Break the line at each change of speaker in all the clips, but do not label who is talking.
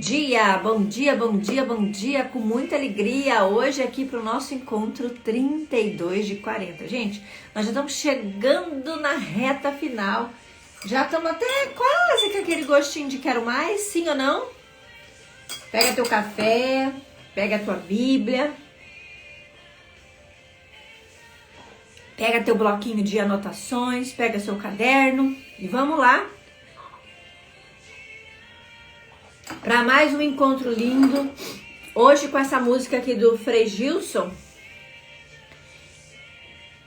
dia, bom dia, bom dia, bom dia, com muita alegria, hoje aqui para o nosso encontro 32 de 40. Gente, nós já estamos chegando na reta final, já estamos até quase com aquele gostinho de quero mais, sim ou não? Pega teu café, pega a tua Bíblia, pega teu bloquinho de anotações, pega seu caderno e vamos lá. Para mais um encontro lindo, hoje com essa música aqui do Frei Gilson,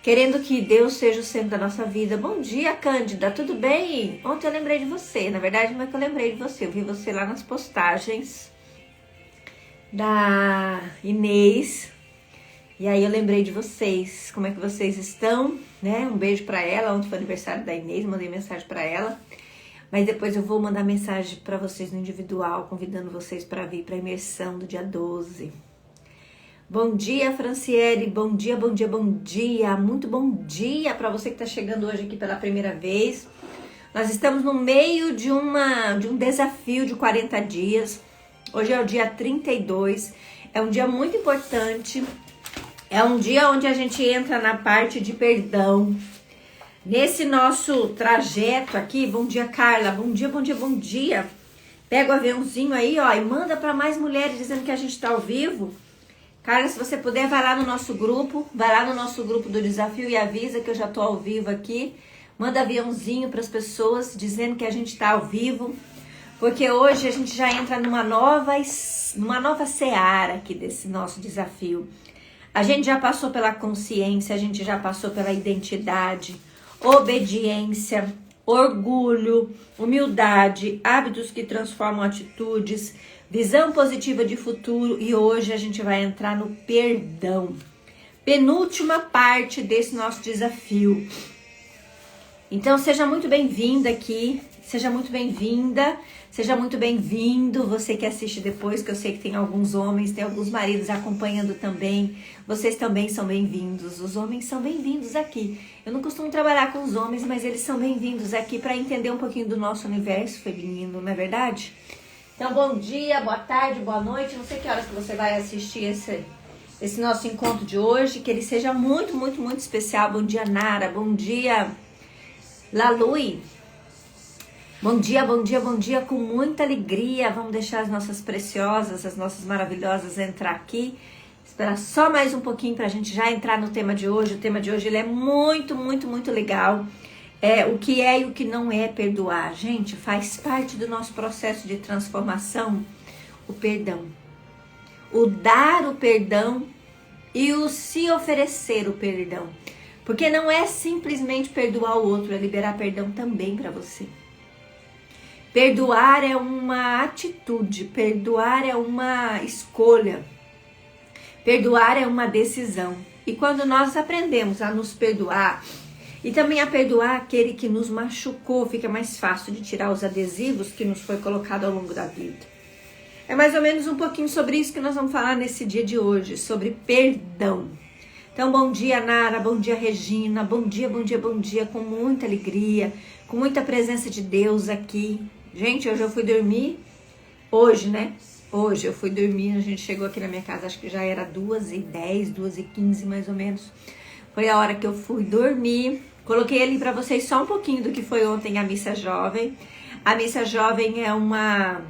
querendo que Deus seja o centro da nossa vida. Bom dia, Cândida, tudo bem? Ontem eu lembrei de você, na verdade não é que eu lembrei de você, eu vi você lá nas postagens da Inês, e aí eu lembrei de vocês, como é que vocês estão, né? Um beijo para ela, ontem foi aniversário da Inês, mandei mensagem para ela. Mas depois eu vou mandar mensagem para vocês no individual, convidando vocês para vir para a imersão do dia 12. Bom dia, Franciele. Bom dia, bom dia, bom dia. Muito bom dia para você que está chegando hoje aqui pela primeira vez. Nós estamos no meio de um desafio de 40 dias. Hoje é o dia 32. É um dia muito importante. É um dia onde a gente entra na parte de perdão. Nesse nosso trajeto aqui, bom dia, Carla, bom dia, bom dia, bom dia. Pega o aviãozinho aí, ó, e manda para mais mulheres dizendo que a gente tá ao vivo. Carla, se você puder, vai lá no nosso grupo do desafio e avisa que eu já tô ao vivo aqui. Manda aviãozinho para as pessoas dizendo que a gente tá ao vivo, porque hoje a gente já entra numa nova seara aqui desse nosso desafio. A gente já passou pela consciência, a gente já passou pela identidade, obediência, orgulho, humildade, hábitos que transformam atitudes, visão positiva de futuro, e hoje a gente vai entrar no perdão. Penúltima parte desse nosso desafio. Então seja muito bem-vinda aqui, seja muito bem-vinda, seja muito bem-vindo, você que assiste depois, que eu sei que tem alguns homens, tem alguns maridos acompanhando também, vocês também são bem-vindos, os homens são bem-vindos aqui. Eu não costumo trabalhar com os homens, mas eles são bem-vindos aqui para entender um pouquinho do nosso universo feminino, não é verdade? Então, bom dia, boa tarde, boa noite, não sei que horas que você vai assistir esse nosso encontro de hoje, que ele seja muito, muito, muito especial. Bom dia, Nara, bom dia, Lalui. Bom dia, bom dia, bom dia, com muita alegria. Vamos deixar as nossas preciosas, as nossas maravilhosas entrar aqui. Esperar só mais um pouquinho para a gente já entrar no tema de hoje. O tema de hoje ele é muito, muito, muito legal. O que é e o que não é perdoar. Gente, faz parte do nosso processo de transformação o perdão. O dar o perdão e o se oferecer o perdão. Porque não é simplesmente perdoar o outro, é liberar perdão também para você. Perdoar é uma atitude, perdoar é uma escolha, perdoar é uma decisão. E quando nós aprendemos a nos perdoar e também a perdoar aquele que nos machucou, fica mais fácil de tirar os adesivos que nos foi colocado ao longo da vida. É mais ou menos um pouquinho sobre isso que nós vamos falar nesse dia de hoje, sobre perdão. Então, bom dia, Nara, bom dia, Regina, bom dia, bom dia, bom dia, com muita alegria, com muita presença de Deus aqui. Gente, hoje eu fui dormir, hoje eu fui dormir, a gente chegou aqui na minha casa, acho que já era 2h10, 2h15 mais ou menos. Foi a hora que eu fui dormir, coloquei ali para vocês só um pouquinho do que foi ontem a Missa Jovem. A Missa Jovem é uma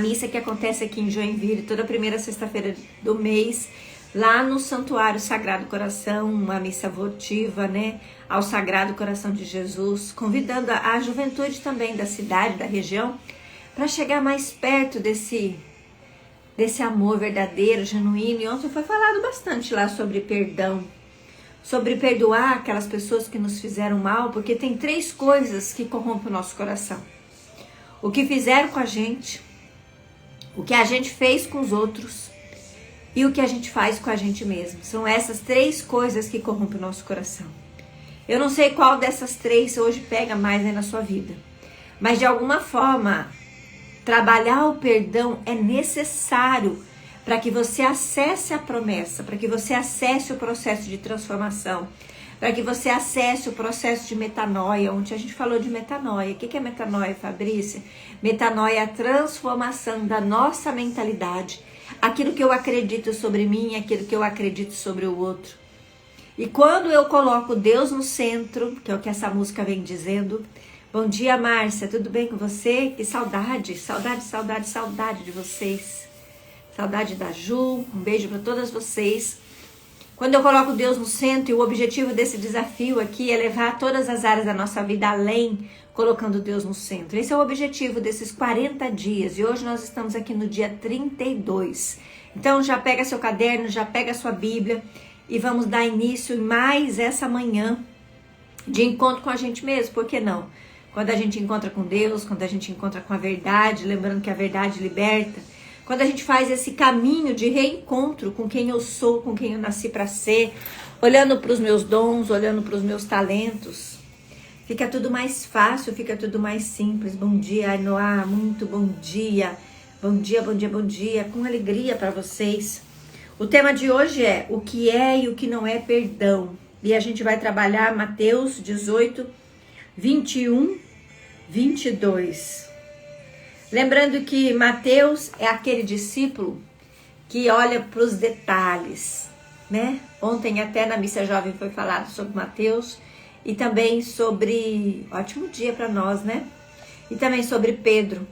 missa que acontece aqui em Joinville, toda primeira sexta-feira do mês, lá no Santuário Sagrado Coração, uma missa votiva, né, ao Sagrado Coração de Jesus, convidando a juventude também da cidade, da região, para chegar mais perto desse amor verdadeiro, genuíno. E ontem foi falado bastante lá sobre perdão, sobre perdoar aquelas pessoas que nos fizeram mal, porque tem 3 coisas que corrompem o nosso coração. O que fizeram com a gente, o que a gente fez com os outros, e o que a gente faz com a gente mesmo. São essas 3 coisas que corrompem o nosso coração. Eu não sei qual dessas 3 hoje pega mais aí na sua vida. Mas de alguma forma, trabalhar o perdão é necessário para que você acesse a promessa, para que você acesse o processo de transformação, para que você acesse o processo de metanoia. Ontem a gente falou de metanoia. O que é metanoia, Fabrícia? Metanoia é a transformação da nossa mentalidade. Aquilo que eu acredito sobre mim, aquilo que eu acredito sobre o outro. E quando eu coloco Deus no centro, que é o que essa música vem dizendo. Bom dia, Márcia, tudo bem com você? Que saudade, saudade, saudade, saudade de vocês. Saudade da Ju, um beijo para todas vocês. Quando eu coloco Deus no centro, e o objetivo desse desafio aqui é levar todas as áreas da nossa vida além, colocando Deus no centro. Esse é o objetivo desses 40 dias, e hoje nós estamos aqui no dia 32. Então já pega seu caderno, já pega sua Bíblia, e vamos dar início mais essa manhã de encontro com a gente mesmo, por que não? Quando a gente encontra com Deus, quando a gente encontra com a verdade, lembrando que a verdade liberta, quando a gente faz esse caminho de reencontro com quem eu sou, com quem eu nasci para ser, olhando para os meus dons, olhando para os meus talentos, fica tudo mais fácil, fica tudo mais simples. Bom dia, Ainoá, muito bom dia. Bom dia, bom dia, bom dia, com alegria para vocês. O tema de hoje é o que é e o que não é perdão. E a gente vai trabalhar Mateus 18, 21, 22. Lembrando que Mateus é aquele discípulo que olha para os detalhes, né? Ontem até na missa jovem foi falado sobre Mateus e também sobre, ótimo dia para nós, né? E também sobre Pedro.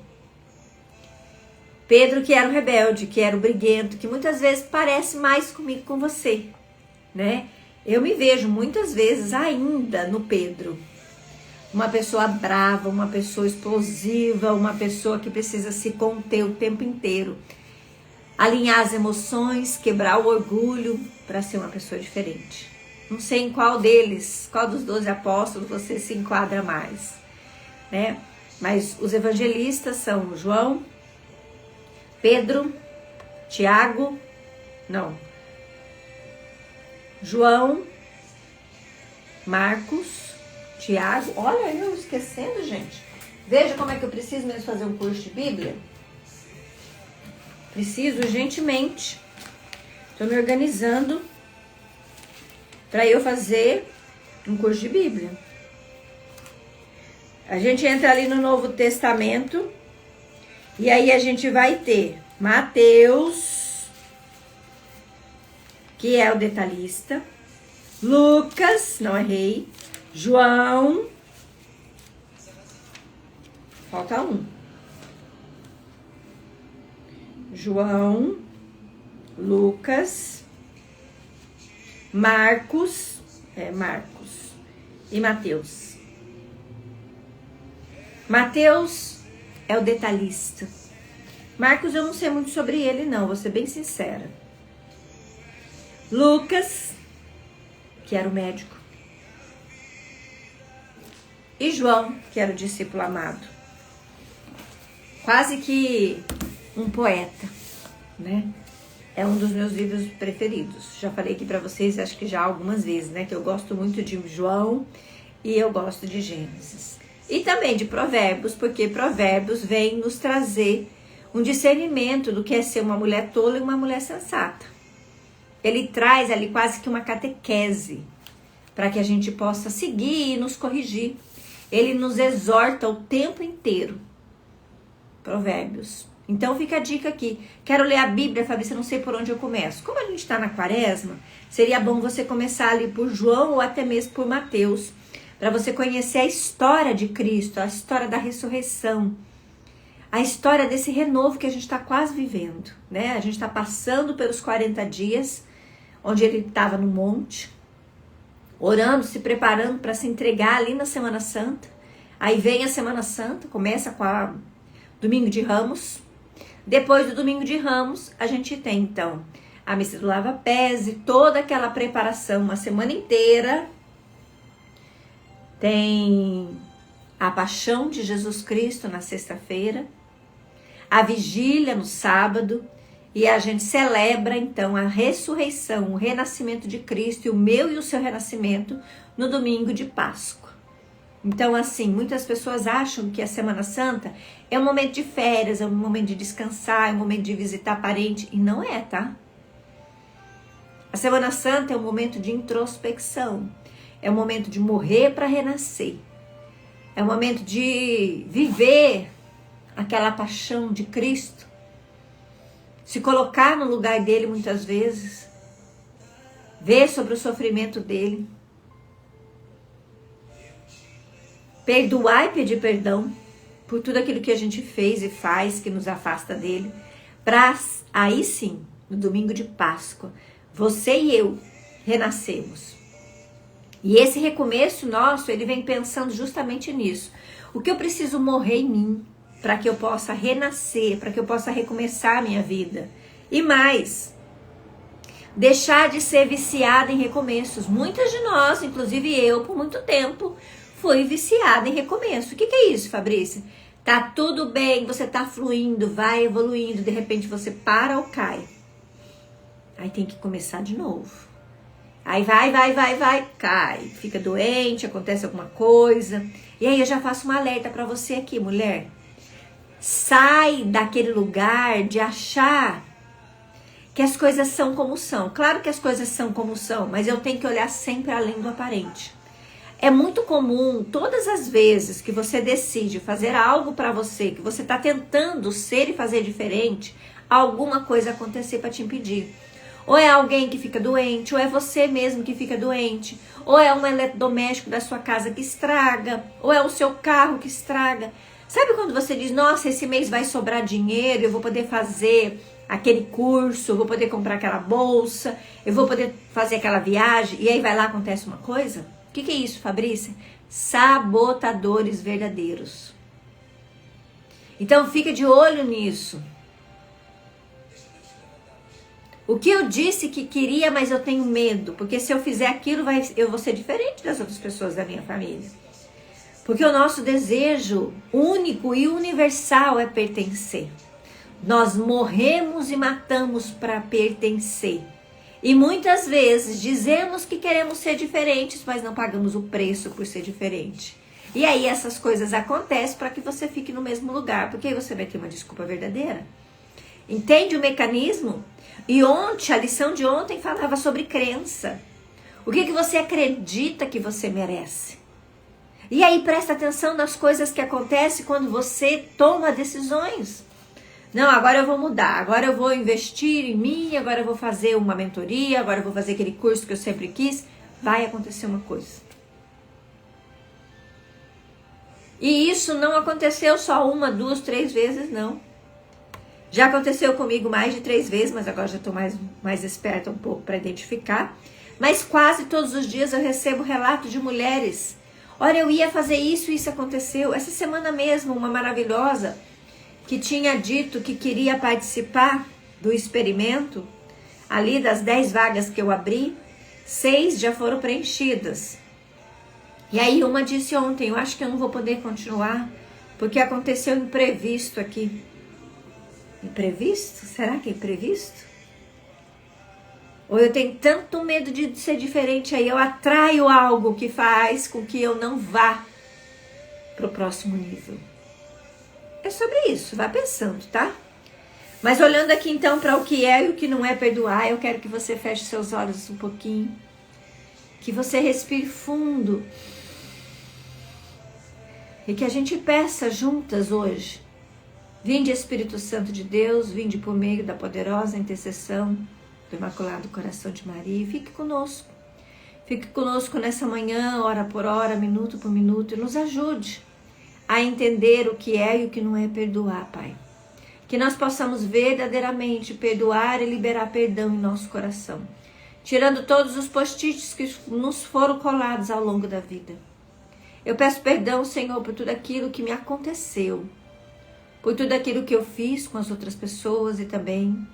Pedro que era o rebelde, que era o briguento, que muitas vezes parece mais comigo com você, né? Eu me vejo muitas vezes ainda no Pedro. Uma pessoa brava, uma pessoa explosiva, uma pessoa que precisa se conter o tempo inteiro. Alinhar as emoções, quebrar o orgulho para ser uma pessoa diferente. Não sei em qual deles, qual dos 12 apóstolos você se enquadra mais, né? Mas os evangelistas são João, Pedro, Tiago, João, Marcos, Tiago, olha eu esquecendo, gente. Veja como é que eu preciso mesmo fazer um curso de Bíblia. Preciso urgentemente. Estou me organizando para eu fazer um curso de Bíblia. A gente entra ali no Novo Testamento e aí a gente vai ter Mateus, que é o detalhista, Lucas, não errei, João, falta um. João, Lucas, Marcos e Mateus. Mateus é o detalhista. Marcos eu não sei muito sobre ele não, vou ser bem sincera. Lucas, que era o médico. E João, que era o discípulo amado. Quase que um poeta, né? É um dos meus livros preferidos. Já falei aqui pra vocês, acho que já algumas vezes, né? Que eu gosto muito de João e eu gosto de Gênesis. E também de Provérbios, porque Provérbios vem nos trazer um discernimento do que é ser uma mulher tola e uma mulher sensata. Ele traz ali quase que uma catequese para que a gente possa seguir e nos corrigir. Ele nos exorta o tempo inteiro. Provérbios. Então fica a dica aqui. Quero ler a Bíblia, Fabrícia, não sei por onde eu começo. Como a gente está na quaresma, seria bom você começar ali por João ou até mesmo por Mateus, para você conhecer a história de Cristo, a história da ressurreição, a história desse renovo que a gente está quase vivendo, né? A gente está passando pelos 40 dias, onde ele estava no monte, orando, se preparando para se entregar ali na Semana Santa. Aí vem a Semana Santa, começa com a Domingo de Ramos. Depois do Domingo de Ramos, a gente tem então a missa do lava-pés e toda aquela preparação, uma semana inteira. Tem a paixão de Jesus Cristo na sexta-feira, a vigília no sábado, e a gente celebra então a ressurreição, o renascimento de Cristo e o meu e o seu renascimento no domingo de Páscoa. Então, assim, muitas pessoas acham que a Semana Santa é um momento de férias, é um momento de descansar, é um momento de visitar parente, e não é, tá? A Semana Santa é um momento de introspecção. É o momento de morrer para renascer. É o momento de viver aquela paixão de Cristo. Se colocar no lugar dele muitas vezes. Ver sobre o sofrimento dele. Perdoar e pedir perdão por tudo aquilo que a gente fez e faz que nos afasta dele. Para aí sim, no domingo de Páscoa, você e eu renascemos. E esse recomeço nosso, ele vem pensando justamente nisso. O que eu preciso morrer em mim para que eu possa renascer, para que eu possa recomeçar a minha vida. E mais, deixar de ser viciada em recomeços. Muitas de nós, inclusive eu, por muito tempo, fui viciada em recomeço. O que é isso, Fabrícia? Tá tudo bem, você tá fluindo, vai evoluindo, de repente você para ou cai. Aí tem que começar de novo. Aí vai, cai, fica doente, acontece alguma coisa. E aí eu já faço um alerta pra você aqui, mulher. Sai daquele lugar de achar que as coisas são como são. Claro que as coisas são como são, mas eu tenho que olhar sempre além do aparente. É muito comum, todas as vezes que você decide fazer algo pra você, que você tá tentando ser e fazer diferente, alguma coisa acontecer pra te impedir. Ou é alguém que fica doente, ou é você mesmo que fica doente, ou é um eletrodoméstico da sua casa que estraga, ou é o seu carro que estraga. Sabe quando você diz, nossa, esse mês vai sobrar dinheiro, eu vou poder fazer aquele curso, eu vou poder comprar aquela bolsa, eu vou poder fazer aquela viagem, e aí vai lá, acontece uma coisa? O que é isso, Fabrícia? Sabotadores verdadeiros. Então fica de olho nisso. O que eu disse que queria, mas eu tenho medo. Porque se eu fizer aquilo, eu vou ser diferente das outras pessoas da minha família. Porque o nosso desejo único e universal é pertencer. Nós morremos e matamos para pertencer. E muitas vezes dizemos que queremos ser diferentes, mas não pagamos o preço por ser diferente. E aí essas coisas acontecem para que você fique no mesmo lugar. Porque aí você vai ter uma desculpa verdadeira. Entende o mecanismo? E ontem, a lição de ontem falava sobre crença. O que você acredita que você merece? E aí presta atenção nas coisas que acontecem quando você toma decisões. Não, agora eu vou mudar, agora eu vou investir em mim, agora eu vou fazer uma mentoria, agora eu vou fazer aquele curso que eu sempre quis. Vai acontecer uma coisa. E isso não aconteceu só 1, 2, 3 vezes, não. Já aconteceu comigo mais de 3 vezes, mas agora já estou mais esperta um pouco para identificar. Mas quase todos os dias eu recebo relatos de mulheres. Olha, eu ia fazer isso e isso aconteceu. Essa semana mesmo, uma maravilhosa que tinha dito que queria participar do experimento. Ali das 10 vagas que eu abri, 6 já foram preenchidas. E aí uma disse ontem, eu acho que eu não vou poder continuar, porque aconteceu imprevisto aqui. Imprevisto? Será que é imprevisto? Ou eu tenho tanto medo de ser diferente, aí eu atraio algo que faz com que eu não vá para o próximo nível. É sobre isso, vá pensando, tá? Mas olhando aqui então para o que é e o que não é perdoar, eu quero que você feche seus olhos um pouquinho, que você respire fundo e que a gente peça juntas hoje. Vinde Espírito Santo de Deus, vinde por meio da poderosa intercessão do Imaculado Coração de Maria e fique conosco. Fique conosco nessa manhã, hora por hora, minuto por minuto e nos ajude a entender o que é e o que não é perdoar, Pai. Que nós possamos verdadeiramente perdoar e liberar perdão em nosso coração, tirando todos os post-its que nos foram colados ao longo da vida. Eu peço perdão, Senhor, por tudo aquilo que me aconteceu, por tudo aquilo que eu fiz com as outras pessoas e também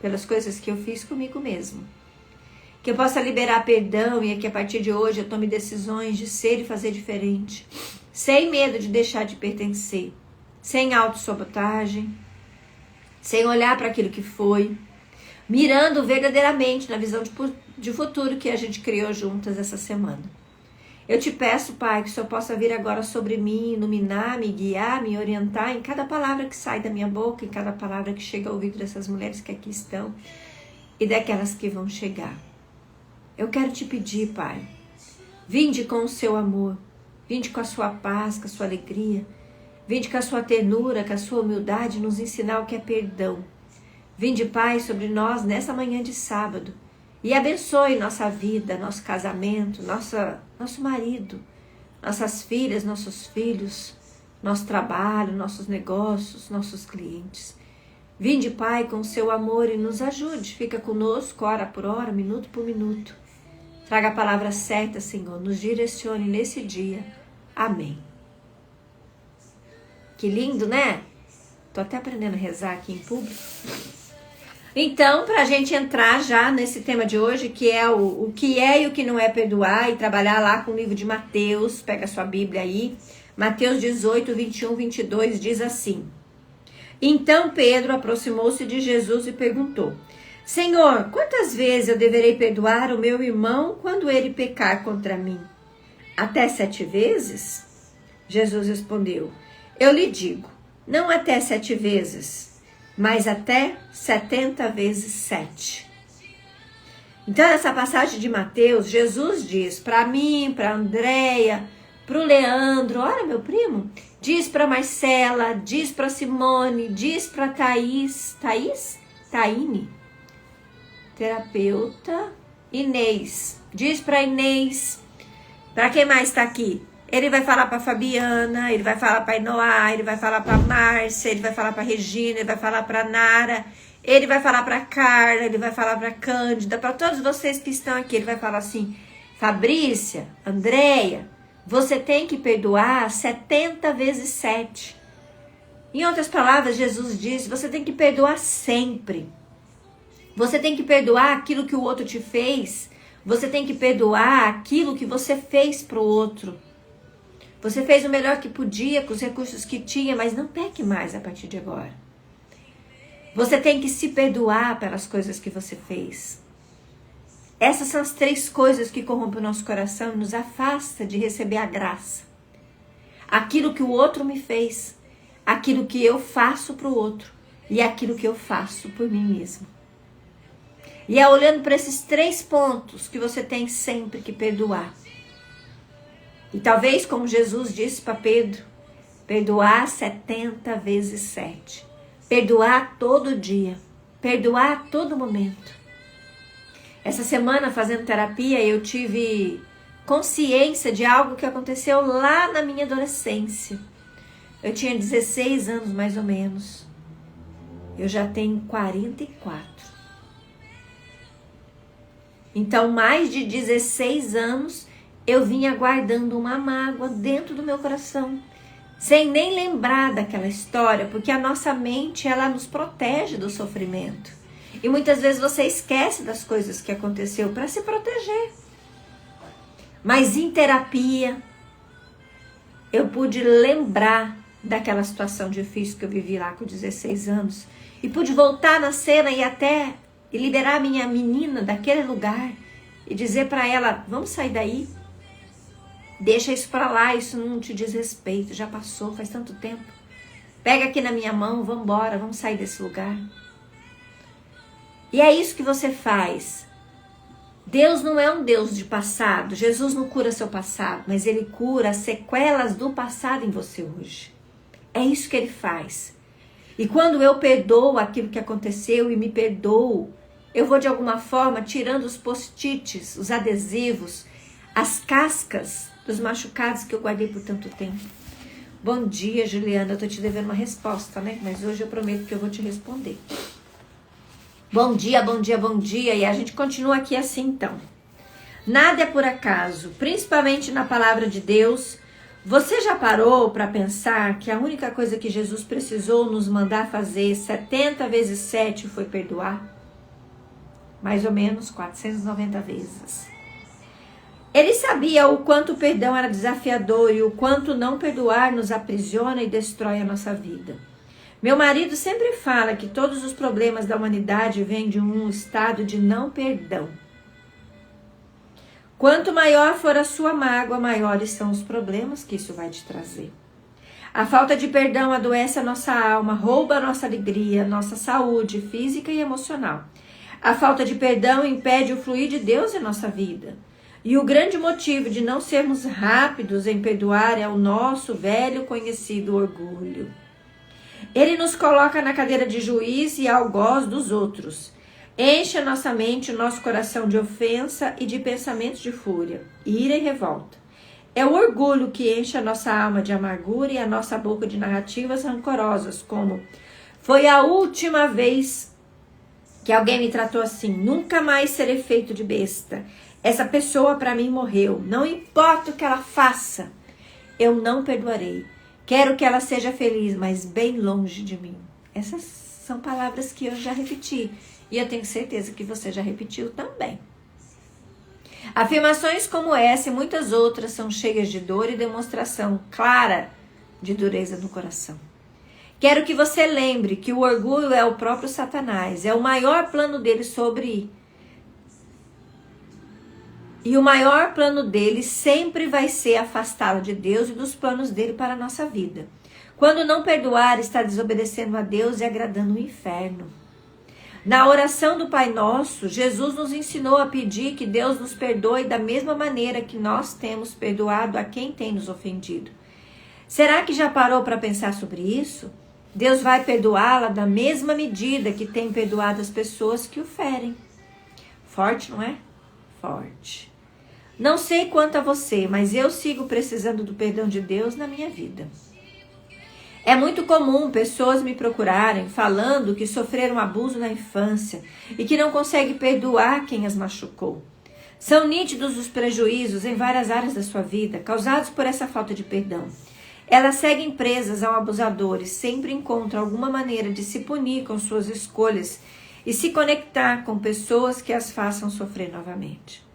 pelas coisas que eu fiz comigo mesmo. Que eu possa liberar perdão e que a partir de hoje eu tome decisões de ser e fazer diferente, sem medo de deixar de pertencer, sem autossabotagem, sem olhar para aquilo que foi, mirando verdadeiramente na visão de futuro que a gente criou juntas essa semana. Eu te peço, Pai, que o Senhor possa vir agora sobre mim, iluminar, me guiar, me orientar em cada palavra que sai da minha boca, em cada palavra que chega ao ouvido dessas mulheres que aqui estão e daquelas que vão chegar. Eu quero te pedir, Pai, Vinde com o seu amor, vinde com a sua paz, com a sua alegria, vinde com a sua ternura, com a sua humildade, nos ensinar o que é perdão. Vinde, Pai, sobre nós nessa manhã de sábado e abençoe nossa vida, nosso casamento, nosso marido, nossas filhas, nossos filhos, nosso trabalho, nossos negócios, nossos clientes. Vinde, Pai, com o seu amor e nos ajude. Fica conosco, hora por hora, minuto por minuto. Traga a palavra certa, Senhor. Nos direcione nesse dia. Amém. Que lindo, né? Tô até aprendendo a rezar aqui em público. Então, para a gente entrar já nesse tema de hoje, que é o que é e o que não é perdoar, e trabalhar lá com o livro de Mateus, pega a sua Bíblia aí, Mateus 18, 21, 22, diz assim: Então Pedro aproximou-se de Jesus e perguntou: Senhor, quantas vezes eu deverei perdoar o meu irmão quando ele pecar contra mim? Até 7 vezes? Jesus respondeu: Eu lhe digo, não até 7 vezes, mas até 70 vezes 7. Então, nessa passagem de Mateus, Jesus diz para mim, para Andréia, para o Leandro, olha meu primo, diz para Marcela, diz para Simone, diz para Taine, terapeuta, Inês, diz para Inês, para quem mais está aqui? Ele vai falar para Fabiana, ele vai falar para Inoá, ele vai falar para Márcia, ele vai falar para Regina, ele vai falar para Nara, ele vai falar para Carla, ele vai falar para Cândida, para todos vocês que estão aqui, ele vai falar assim: Fabrícia, Andréia, você tem que perdoar 70 vezes 7. Em outras palavras, Jesus diz, você tem que perdoar sempre. Você tem que perdoar aquilo que o outro te fez. Você tem que perdoar aquilo que você fez para o outro. Você fez o melhor que podia com os recursos que tinha, mas não peque mais a partir de agora. Você tem que se perdoar pelas coisas que você fez. Essas são as 3 coisas que corrompem o nosso coração e nos afasta de receber a graça. Aquilo que o outro me fez, aquilo que eu faço para o outro e aquilo que eu faço por mim mesmo. E é olhando para esses 3 pontos que você tem sempre que perdoar. E talvez, como Jesus disse para Pedro, perdoar 70 vezes 7. Perdoar todo dia. Perdoar a todo momento. Essa semana, fazendo terapia, eu tive consciência de algo que aconteceu lá na minha adolescência. Eu tinha 16 anos, mais ou menos. Eu já tenho 44. Então, mais de 16 anos, eu vinha guardando uma mágoa dentro do meu coração, sem nem lembrar daquela história, porque a nossa mente, ela nos protege do sofrimento. E muitas vezes você esquece das coisas que aconteceu para se proteger. Mas em terapia, eu pude lembrar daquela situação difícil que eu vivi lá com 16 anos. E pude voltar na cena e liberar a minha menina daquele lugar. E dizer para ela, vamos sair daí. Deixa isso para lá, isso não te diz respeito. Já passou, faz tanto tempo. Pega aqui na minha mão, vamos embora, vamos sair desse lugar. E é isso que você faz. Deus não é um Deus de passado. Jesus não cura seu passado, mas Ele cura as sequelas do passado em você hoje. É isso que Ele faz. E quando eu perdoo aquilo que aconteceu e me perdoo, eu vou de alguma forma tirando os post-its, os adesivos, as cascas dos machucados que eu guardei por tanto tempo. Bom dia, Juliana. Eu tô te devendo uma resposta, né? Mas hoje eu prometo que eu vou te responder. Bom dia, bom dia, bom dia. E a gente continua aqui assim, então. Nada é por acaso, principalmente na palavra de Deus. Você já parou para pensar que a única coisa que Jesus precisou nos mandar fazer 70 vezes 7 foi perdoar? Mais ou menos 490 vezes. Ele sabia o quanto o perdão era desafiador e o quanto não perdoar nos aprisiona e destrói a nossa vida. Meu marido sempre fala que todos os problemas da humanidade vêm de um estado de não perdão. Quanto maior for a sua mágoa, maiores são os problemas que isso vai te trazer. A falta de perdão adoece a nossa alma, rouba a nossa alegria, nossa saúde física e emocional. A falta de perdão impede o fluir de Deus em nossa vida. E o grande motivo de não sermos rápidos em perdoar é o nosso velho conhecido orgulho. Ele nos coloca na cadeira de juiz e algoz dos outros. Enche a nossa mente e o nosso coração de ofensa e de pensamentos de fúria, ira e revolta. É o orgulho que enche a nossa alma de amargura e a nossa boca de narrativas rancorosas, como: foi a última vez que alguém me tratou assim, nunca mais serei feito de besta. Essa pessoa para mim morreu, não importa o que ela faça, eu não perdoarei. Quero que ela seja feliz, mas bem longe de mim. Essas são palavras que eu já repeti e eu tenho certeza que você já repetiu também. Afirmações como essa e muitas outras são cheias de dor e demonstração clara de dureza no coração. Quero que você lembre que o orgulho é o próprio Satanás, é o maior plano dele E o maior plano dele sempre vai ser afastá-lo de Deus e dos planos dele para a nossa vida. Quando não perdoar, está desobedecendo a Deus e agradando o inferno. Na oração do Pai Nosso, Jesus nos ensinou a pedir que Deus nos perdoe da mesma maneira que nós temos perdoado a quem tem nos ofendido. Será que já parou para pensar sobre isso? Deus vai perdoá-la da mesma medida que tem perdoado as pessoas que o ferem. Forte, não é? Forte. Não sei quanto a você, mas eu sigo precisando do perdão de Deus na minha vida. É muito comum pessoas me procurarem falando que sofreram abuso na infância e que não conseguem perdoar quem as machucou. São nítidos os prejuízos em várias áreas da sua vida causados por essa falta de perdão. Elas seguem presas ao abusador e sempre encontram alguma maneira de se punir com suas escolhas e se conectar com pessoas que as façam sofrer novamente.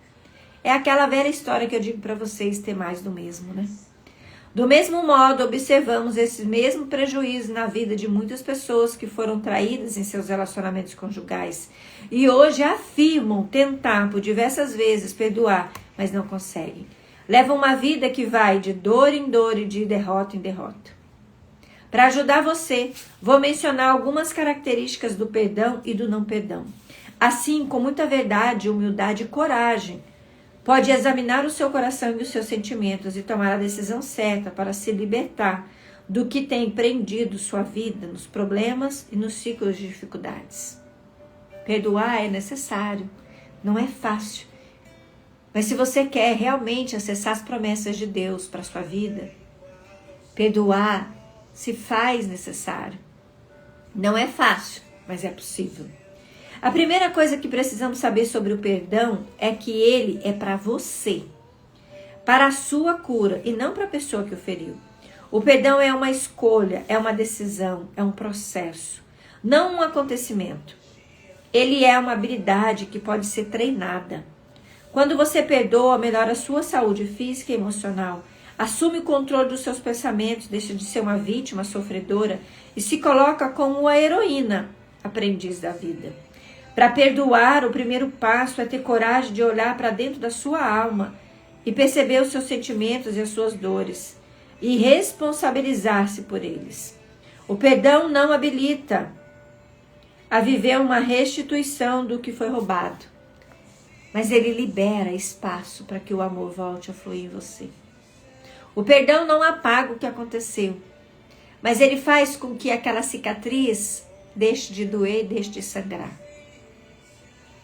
É aquela velha história que eu digo para vocês, ter mais do mesmo, né? Do mesmo modo, observamos esse mesmo prejuízo na vida de muitas pessoas que foram traídas em seus relacionamentos conjugais e hoje afirmam tentar por diversas vezes perdoar, mas não conseguem. Levam uma vida que vai de dor em dor e de derrota em derrota. Para ajudar você, vou mencionar algumas características do perdão e do não perdão. Assim, com muita verdade, humildade e coragem, pode examinar o seu coração e os seus sentimentos e tomar a decisão certa para se libertar do que tem prendido sua vida nos problemas e nos ciclos de dificuldades. Perdoar é necessário, não é fácil. Mas se você quer realmente acessar as promessas de Deus para a sua vida, perdoar se faz necessário. Não é fácil, mas é possível. A primeira coisa que precisamos saber sobre o perdão é que ele é para você, para a sua cura e não para a pessoa que o feriu. O perdão é uma escolha, é uma decisão, é um processo, não um acontecimento. Ele é uma habilidade que pode ser treinada. Quando você perdoa, melhora a sua saúde física e emocional, assume o controle dos seus pensamentos, deixa de ser uma vítima sofredora e se coloca como a heroína, aprendiz da vida. Para perdoar, o primeiro passo é ter coragem de olhar para dentro da sua alma e perceber os seus sentimentos e as suas dores e responsabilizar-se por eles. O perdão não habilita a viver uma restituição do que foi roubado, mas ele libera espaço para que o amor volte a fluir em você. O perdão não apaga o que aconteceu, mas ele faz com que aquela cicatriz deixe de doer, deixe de sangrar.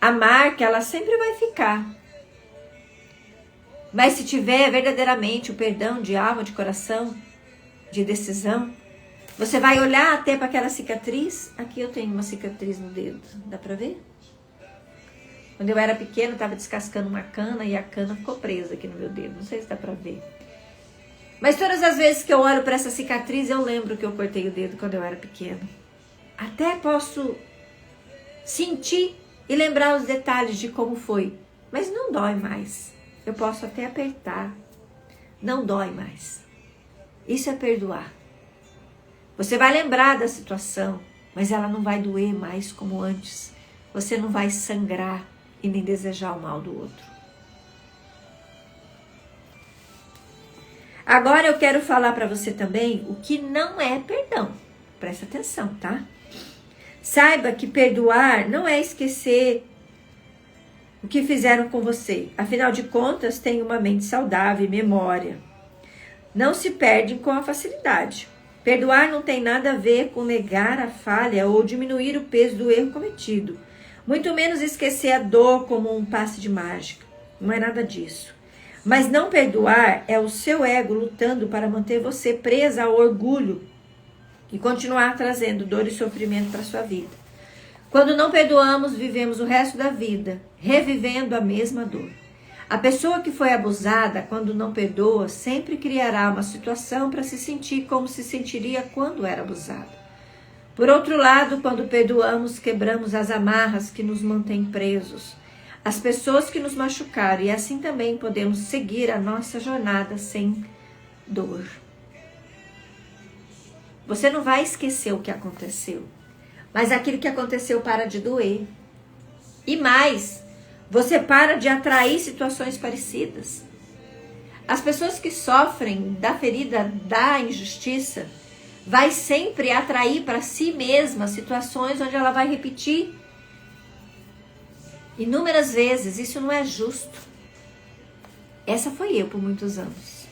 A marca, ela sempre vai ficar. Mas se tiver verdadeiramente o perdão de alma, de coração, de decisão, você vai olhar até para aquela cicatriz. Aqui eu tenho uma cicatriz no dedo, dá para ver? Quando eu era pequena, eu estava descascando uma cana e a cana ficou presa aqui no meu dedo. Não sei se dá para ver. Mas todas as vezes que eu olho para essa cicatriz, eu lembro que eu cortei o dedo quando eu era pequena. Até posso sentir e lembrar os detalhes de como foi. Mas não dói mais. Eu posso até apertar. Não dói mais. Isso é perdoar. Você vai lembrar da situação, mas ela não vai doer mais como antes. Você não vai sangrar e nem desejar o mal do outro. Agora eu quero falar para você também o que não é perdão. Presta atenção, tá? Saiba que perdoar não é esquecer o que fizeram com você. Afinal de contas, tem uma mente saudável e memória. Não se perdem com a facilidade. Perdoar não tem nada a ver com negar a falha ou diminuir o peso do erro cometido. Muito menos esquecer a dor como um passe de mágica. Não é nada disso. Mas não perdoar é o seu ego lutando para manter você presa ao orgulho e continuar trazendo dor e sofrimento para sua vida. Quando não perdoamos, vivemos o resto da vida revivendo a mesma dor. A pessoa que foi abusada, quando não perdoa, sempre criará uma situação para se sentir como se sentiria quando era abusada. Por outro lado, quando perdoamos, quebramos as amarras que nos mantêm presos, as pessoas que nos machucaram, e assim também podemos seguir a nossa jornada sem dor. Você não vai esquecer o que aconteceu, mas aquilo que aconteceu para de doer. E mais, você para de atrair situações parecidas. As pessoas que sofrem da ferida da injustiça vai sempre atrair para si mesma situações onde ela vai repetir inúmeras vezes. Isso não é justo. Essa foi eu por muitos anos.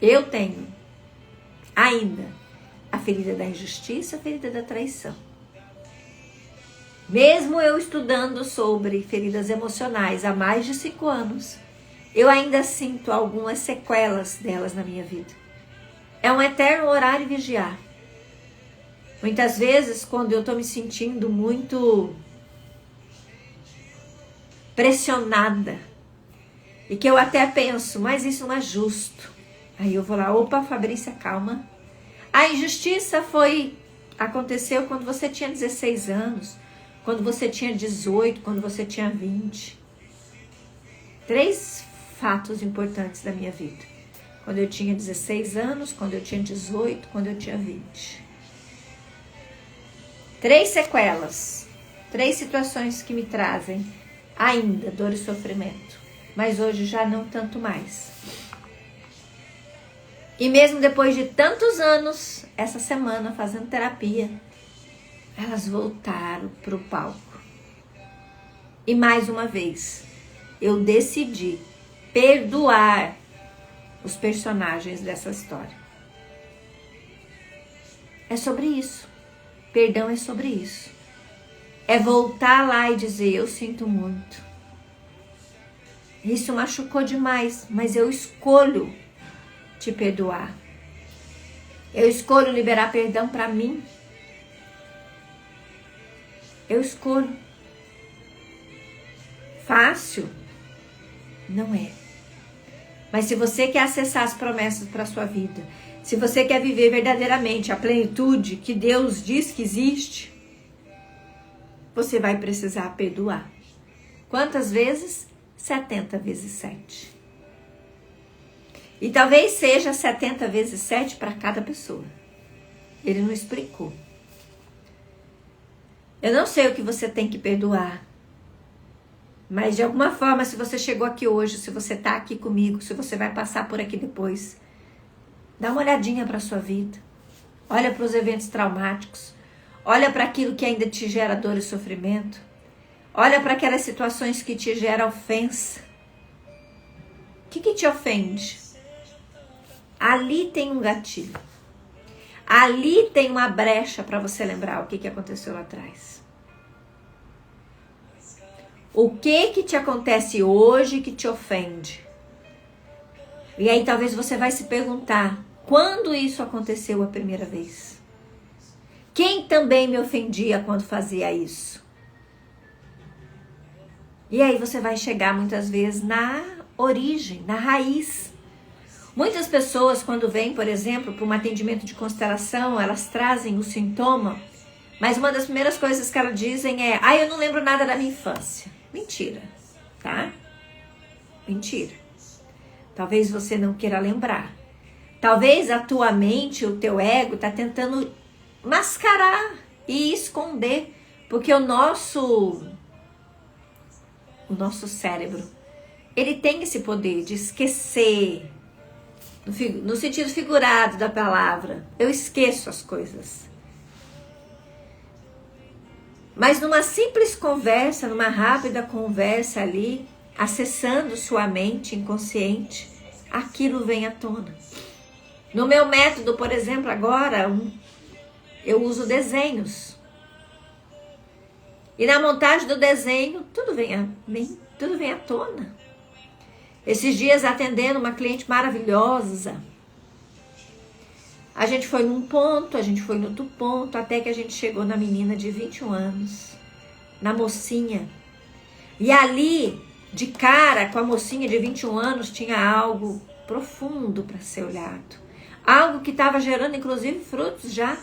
Eu tenho ainda a ferida da injustiça, a ferida da traição. Mesmo eu estudando sobre feridas emocionais há mais de 5 anos, eu ainda sinto algumas sequelas delas na minha vida. É um eterno orar e vigiar. Muitas vezes, quando eu estou me sentindo muito pressionada, e que eu até penso, mas isso não é justo. Aí eu vou lá, opa, Fabrícia, calma. A injustiça aconteceu quando você tinha 16 anos, quando você tinha 18, quando você tinha 20. 3 fatos importantes da minha vida. Quando eu tinha 16 anos, quando eu tinha 18, quando eu tinha 20. 3 sequelas. 3 situações que me trazem ainda dor e sofrimento. Mas hoje já não tanto mais. E mesmo depois de tantos anos, essa semana fazendo terapia, elas voltaram para o palco. E mais uma vez, eu decidi perdoar os personagens dessa história. É sobre isso. Perdão é sobre isso. É voltar lá e dizer, eu sinto muito. Isso machucou demais, mas eu escolho te perdoar. Eu escolho liberar perdão para mim. Eu escolho. Fácil? Não é. Mas se você quer acessar as promessas para a sua vida, se você quer viver verdadeiramente a plenitude que Deus diz que existe, você vai precisar perdoar. Quantas vezes? 70 vezes 7. E talvez seja 70 vezes 7 para cada pessoa. Ele não explicou. Eu não sei o que você tem que perdoar. Mas de alguma forma, se você chegou aqui hoje, se você está aqui comigo, se você vai passar por aqui depois, dá uma olhadinha para a sua vida. Olha para os eventos traumáticos. Olha para aquilo que ainda te gera dor e sofrimento. Olha para aquelas situações que te geram ofensa. O que te ofende? Ali tem um gatilho. Ali tem uma brecha para você lembrar o que aconteceu lá atrás. O que te acontece hoje que te ofende? E aí talvez você vai se perguntar, quando isso aconteceu a primeira vez? Quem também me ofendia quando fazia isso? E aí você vai chegar muitas vezes na origem, na raiz. Muitas pessoas, quando vêm, por exemplo, para um atendimento de constelação, elas trazem o sintoma, mas uma das primeiras coisas que elas dizem é, eu não lembro nada da minha infância. Mentira, tá? Mentira. Talvez você não queira lembrar. Talvez a tua mente, o teu ego, está tentando mascarar e esconder, porque o nosso cérebro, ele tem esse poder de esquecer. No sentido figurado da palavra, eu esqueço as coisas. Mas numa simples conversa, numa rápida conversa ali, acessando sua mente inconsciente, aquilo vem à tona. No meu método, por exemplo, agora, eu uso desenhos. E na montagem do desenho, tudo vem à tona. Esses dias, atendendo uma cliente maravilhosa, a gente foi num ponto, a gente foi no outro ponto, até que a gente chegou na menina de 21 anos, na mocinha. E ali, de cara com a mocinha de 21 anos, tinha algo profundo para ser olhado. Algo que estava gerando, inclusive, frutos já.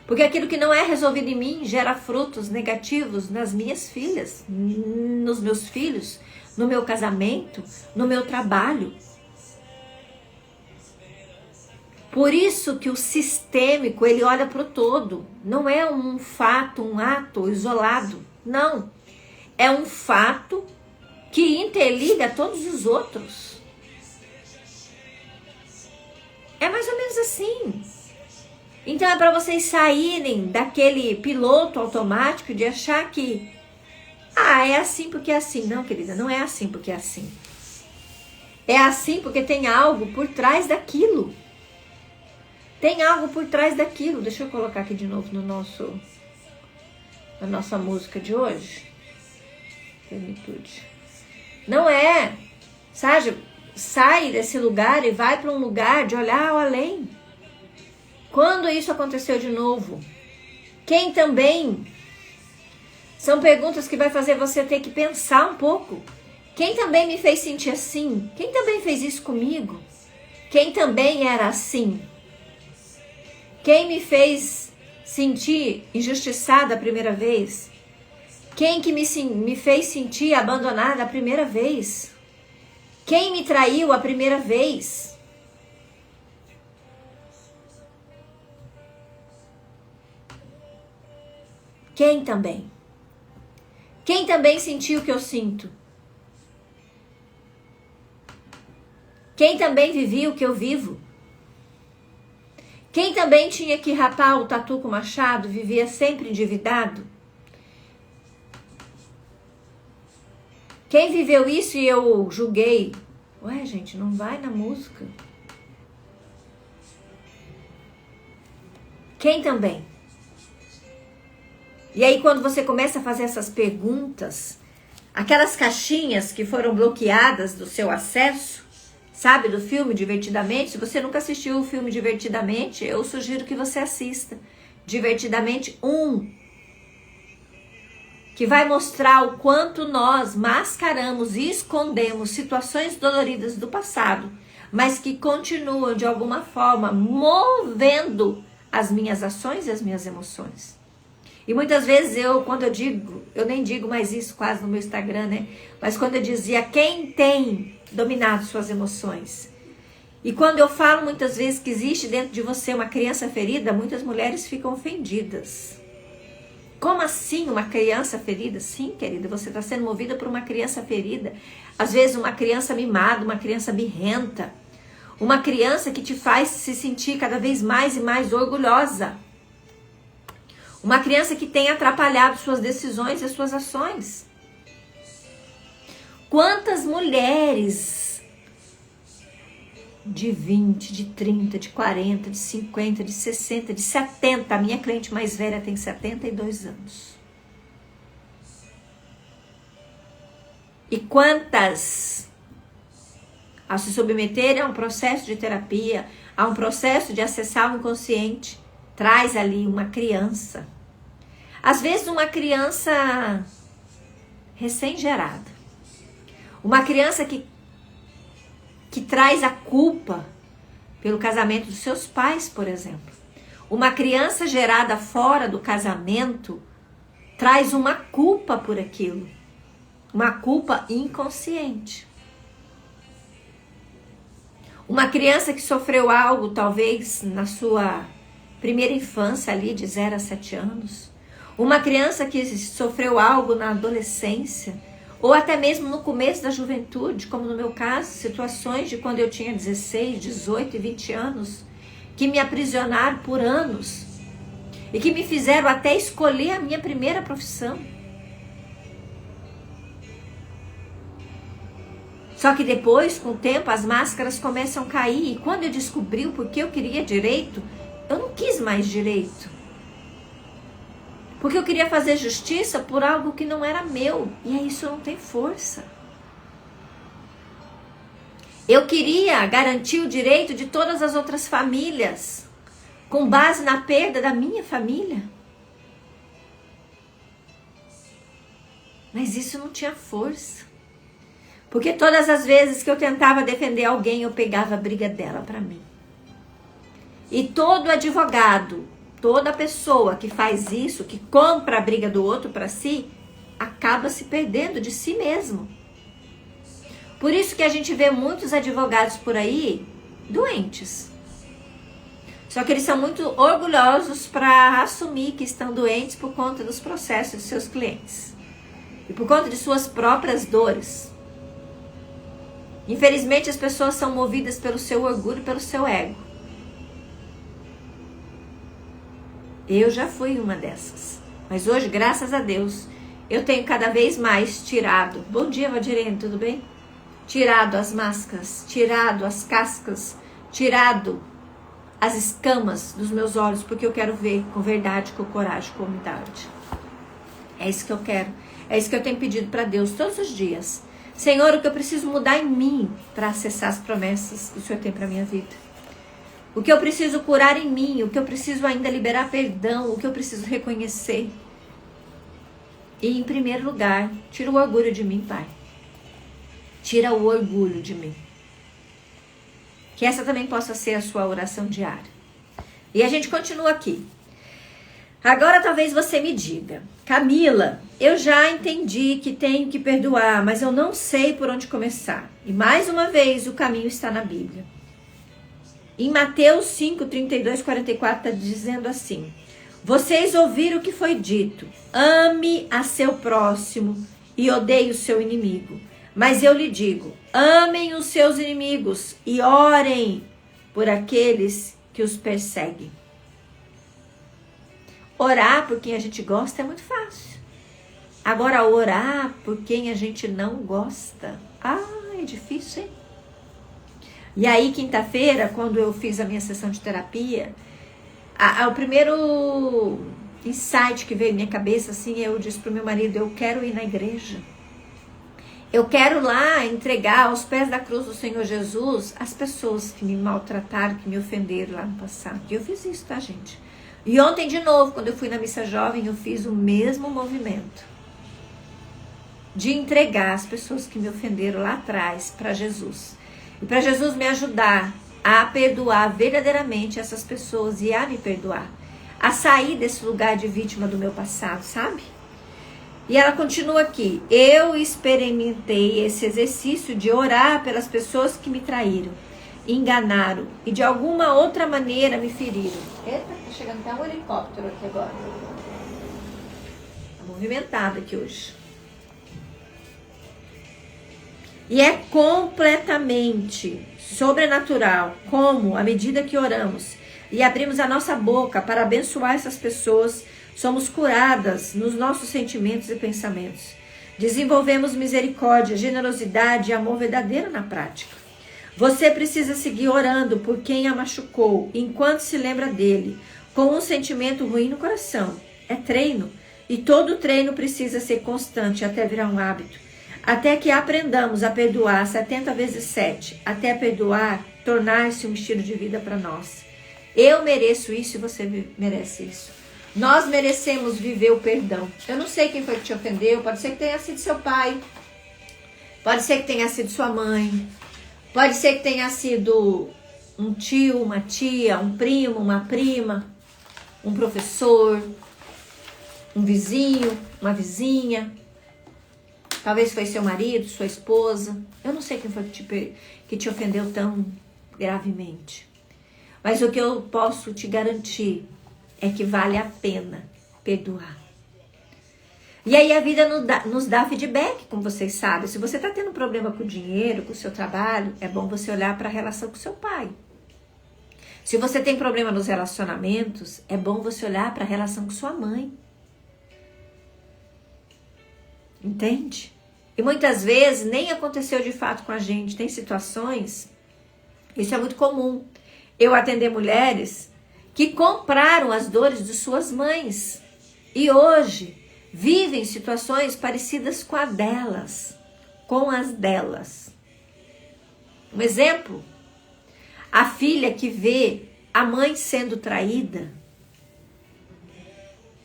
Porque aquilo que não é resolvido em mim gera frutos negativos nas minhas filhas, nos meus filhos, no meu casamento, no meu trabalho. Por isso que o sistêmico, ele olha para o todo. Não é um fato, um ato isolado. Não. É um fato que interliga todos os outros. É mais ou menos assim. Então é para vocês saírem daquele piloto automático de achar que é assim porque é assim. Não, querida, não é assim porque é assim. É assim porque tem algo por trás daquilo. Tem algo por trás daquilo. Deixa eu colocar aqui de novo na nossa música de hoje. Plenitude. Não é, sabe? Sai desse lugar e vai para um lugar de olhar ao além. Quando isso aconteceu de novo? Quem também? São perguntas que vai fazer você ter que pensar um pouco. Quem também me fez sentir assim? Quem também fez isso comigo? Quem também era assim? Quem me fez sentir injustiçada a primeira vez? Quem que me fez sentir abandonada a primeira vez? Quem me traiu a primeira vez? Quem também? Quem também sentiu o que eu sinto? Quem também vivia o que eu vivo? Quem também tinha que rapar o tatu com o machado, vivia sempre endividado? Quem viveu isso e eu julguei? Ué, gente, não vai na música. Quem também? E aí quando você começa a fazer essas perguntas, aquelas caixinhas que foram bloqueadas do seu acesso, sabe, do filme Divertidamente? Se você nunca assistiu o filme Divertidamente, eu sugiro que você assista. Divertidamente 1. Que vai mostrar o quanto nós mascaramos e escondemos situações doloridas do passado, mas que continuam de alguma forma movendo as minhas ações e as minhas emoções. E muitas vezes quando eu digo, eu nem digo mais isso quase no meu Instagram, né? Mas quando eu dizia, quem tem dominado suas emoções? E quando eu falo muitas vezes que existe dentro de você uma criança ferida, muitas mulheres ficam ofendidas. Como assim uma criança ferida? Sim, querida, você está sendo movida por uma criança ferida. Às vezes uma criança mimada, uma criança birrenta. Uma criança que te faz se sentir cada vez mais e mais orgulhosa. Uma criança que tem atrapalhado suas decisões e suas ações. Quantas mulheres de 20, de 30, de 40, de 50, de 60, de 70, a minha cliente mais velha tem 72 anos. E quantas, ao se submeterem a um processo de terapia, a um processo de acessar o inconsciente, traz ali uma criança. Às vezes uma criança recém-gerada. Uma criança que traz a culpa pelo casamento dos seus pais, por exemplo. Uma criança gerada fora do casamento traz uma culpa por aquilo. Uma culpa inconsciente. Uma criança que sofreu algo, talvez, na sua primeira infância ali, de 0 a 7 anos. Uma criança que sofreu algo na adolescência, ou até mesmo no começo da juventude, como no meu caso, situações de quando eu tinha 16, 18 e 20 anos, que me aprisionaram por anos. e que me fizeram até escolher a minha primeira profissão. Só que depois, com o tempo, as máscaras começam a cair. E quando eu descobri o porquê eu queria direito, eu não quis mais direito. Porque eu queria fazer justiça por algo que não era meu. E aí isso não tem força. Eu queria garantir o direito de todas as outras famílias, com base na perda da minha família. Mas isso não tinha força. Porque todas as vezes que eu tentava defender alguém, eu pegava a briga dela para mim. E todo advogado, toda pessoa que faz isso, que compra a briga do outro para si, acaba se perdendo de si mesmo. Por isso que a gente vê muitos advogados por aí doentes. Só que eles são muito orgulhosos para assumir que estão doentes por conta dos processos de seus clientes. E por conta de suas próprias dores. Infelizmente, as pessoas são movidas pelo seu orgulho e pelo seu ego. Eu já fui uma dessas. Mas hoje, graças a Deus, eu tenho cada vez mais tirado. Bom dia, Valdirene, tudo bem? Tirado as máscaras, tirado as cascas, tirado as escamas dos meus olhos, porque eu quero ver com verdade, com coragem, com humildade. É isso que eu quero. É isso que eu tenho pedido para Deus todos os dias. Senhor, o que eu preciso mudar em mim para acessar as promessas que o Senhor tem para minha vida? O que eu preciso curar em mim? O que eu preciso ainda liberar perdão? O que eu preciso reconhecer? E em primeiro lugar, tira o orgulho de mim, Pai. Tira o orgulho de mim. Que essa também possa ser a sua oração diária. E a gente continua aqui. Agora talvez você me diga, Camila, eu já entendi que tenho que perdoar, mas eu não sei por onde começar. E mais uma vez, o caminho está na Bíblia. Em Mateus 5, 32, 44, está dizendo assim: vocês ouviram o que foi dito, ame a seu próximo e odeie o seu inimigo. Mas eu lhe digo, amem os seus inimigos e orem por aqueles que os perseguem. Orar por quem a gente gosta é muito fácil. Agora, orar por quem a gente não gosta, é difícil, hein? E aí, quinta-feira, quando eu fiz a minha sessão de terapia, o primeiro insight que veio na minha cabeça, assim, eu disse pro meu marido, eu quero ir na igreja. Eu quero lá entregar aos pés da cruz do Senhor Jesus as pessoas que me maltrataram, que me ofenderam lá no passado. E eu fiz isso, tá, gente? E ontem, de novo, quando eu fui na missa jovem, eu fiz o mesmo movimento. De entregar as pessoas que me ofenderam lá atrás para Jesus. E para Jesus me ajudar a perdoar verdadeiramente essas pessoas e a me perdoar. A sair desse lugar de vítima do meu passado, sabe? E ela continua aqui. Eu experimentei esse exercício de orar pelas pessoas que me traíram, enganaram e de alguma outra maneira me feriram. Eita, tá chegando até um helicóptero aqui agora. Tá movimentado aqui hoje. E é completamente sobrenatural como, à medida que oramos e abrimos a nossa boca para abençoar essas pessoas, somos curadas nos nossos sentimentos e pensamentos. Desenvolvemos misericórdia, generosidade e amor verdadeiro na prática. Você precisa seguir orando por quem a machucou, enquanto se lembra dele, com um sentimento ruim no coração. É treino, e todo treino precisa ser constante até virar um hábito. Até que aprendamos a perdoar 70 vezes 7, até perdoar tornar-se um estilo de vida para nós. Eu mereço isso e você merece isso. Nós merecemos viver o perdão. Eu não sei quem foi que te ofendeu, pode ser que tenha sido seu pai, pode ser que tenha sido sua mãe, pode ser que tenha sido um tio, uma tia, um primo, uma prima, um professor, um vizinho, uma vizinha. Talvez foi seu marido, sua esposa. Eu não sei quem foi que te ofendeu tão gravemente. Mas o que eu posso te garantir é que vale a pena perdoar. E aí a vida nos dá feedback, como vocês sabem. Se você está tendo problema com o dinheiro, com o seu trabalho, é bom você olhar para a relação com seu pai. Se você tem problema nos relacionamentos, é bom você olhar para a relação com sua mãe. Entende? E muitas vezes nem aconteceu de fato com a gente. Tem situações, isso é muito comum, eu atender mulheres que compraram as dores de suas mães e hoje vivem situações parecidas com as delas. Um exemplo, a filha que vê a mãe sendo traída,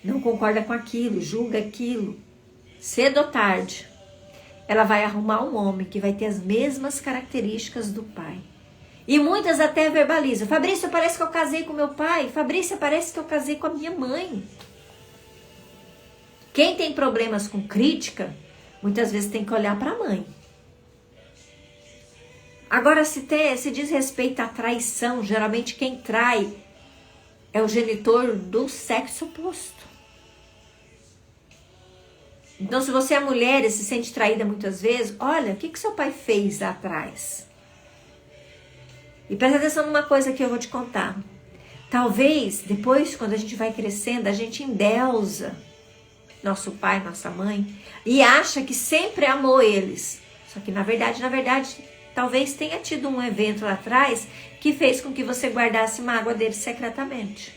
não concorda com aquilo, julga aquilo, cedo ou tarde, ela vai arrumar um homem que vai ter as mesmas características do pai. E muitas até verbalizam: Fabrício, parece que eu casei com meu pai. Fabrício, parece que eu casei com a minha mãe. Quem tem problemas com crítica, muitas vezes tem que olhar para a mãe. Agora, se diz respeito à traição, geralmente quem trai é o genitor do sexo oposto. Então, se você é mulher e se sente traída muitas vezes, olha, o que seu pai fez lá atrás? E presta atenção numa coisa que eu vou te contar. Talvez, depois, quando a gente vai crescendo, a gente endeusa nosso pai, nossa mãe, e acha que sempre amou eles. Só que, na verdade, talvez tenha tido um evento lá atrás que fez com que você guardasse mágoa deles secretamente.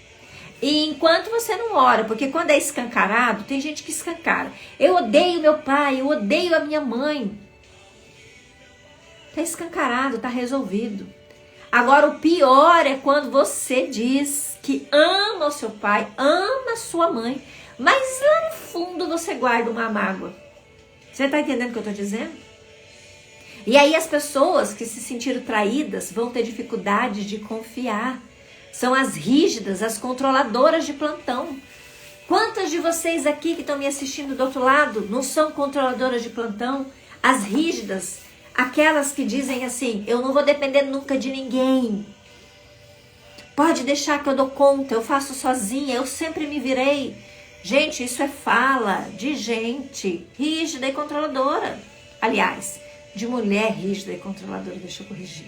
E enquanto você não ora, porque quando é escancarado, tem gente que escancara. Eu odeio meu pai, eu odeio a minha mãe. Tá escancarado, tá resolvido. Agora, o pior é quando você diz que ama o seu pai, ama a sua mãe, mas lá no fundo você guarda uma mágoa. Você tá entendendo o que eu tô dizendo? E aí as pessoas que se sentiram traídas vão ter dificuldade de confiar. São as rígidas, as controladoras de plantão. Quantas de vocês aqui que estão me assistindo do outro lado não são controladoras de plantão? As rígidas, aquelas que dizem assim: eu não vou depender nunca de ninguém. Pode deixar que eu dou conta, eu faço sozinha, eu sempre me virei. Gente, isso é fala de gente rígida e controladora. Aliás, de mulher rígida e controladora, deixa eu corrigir.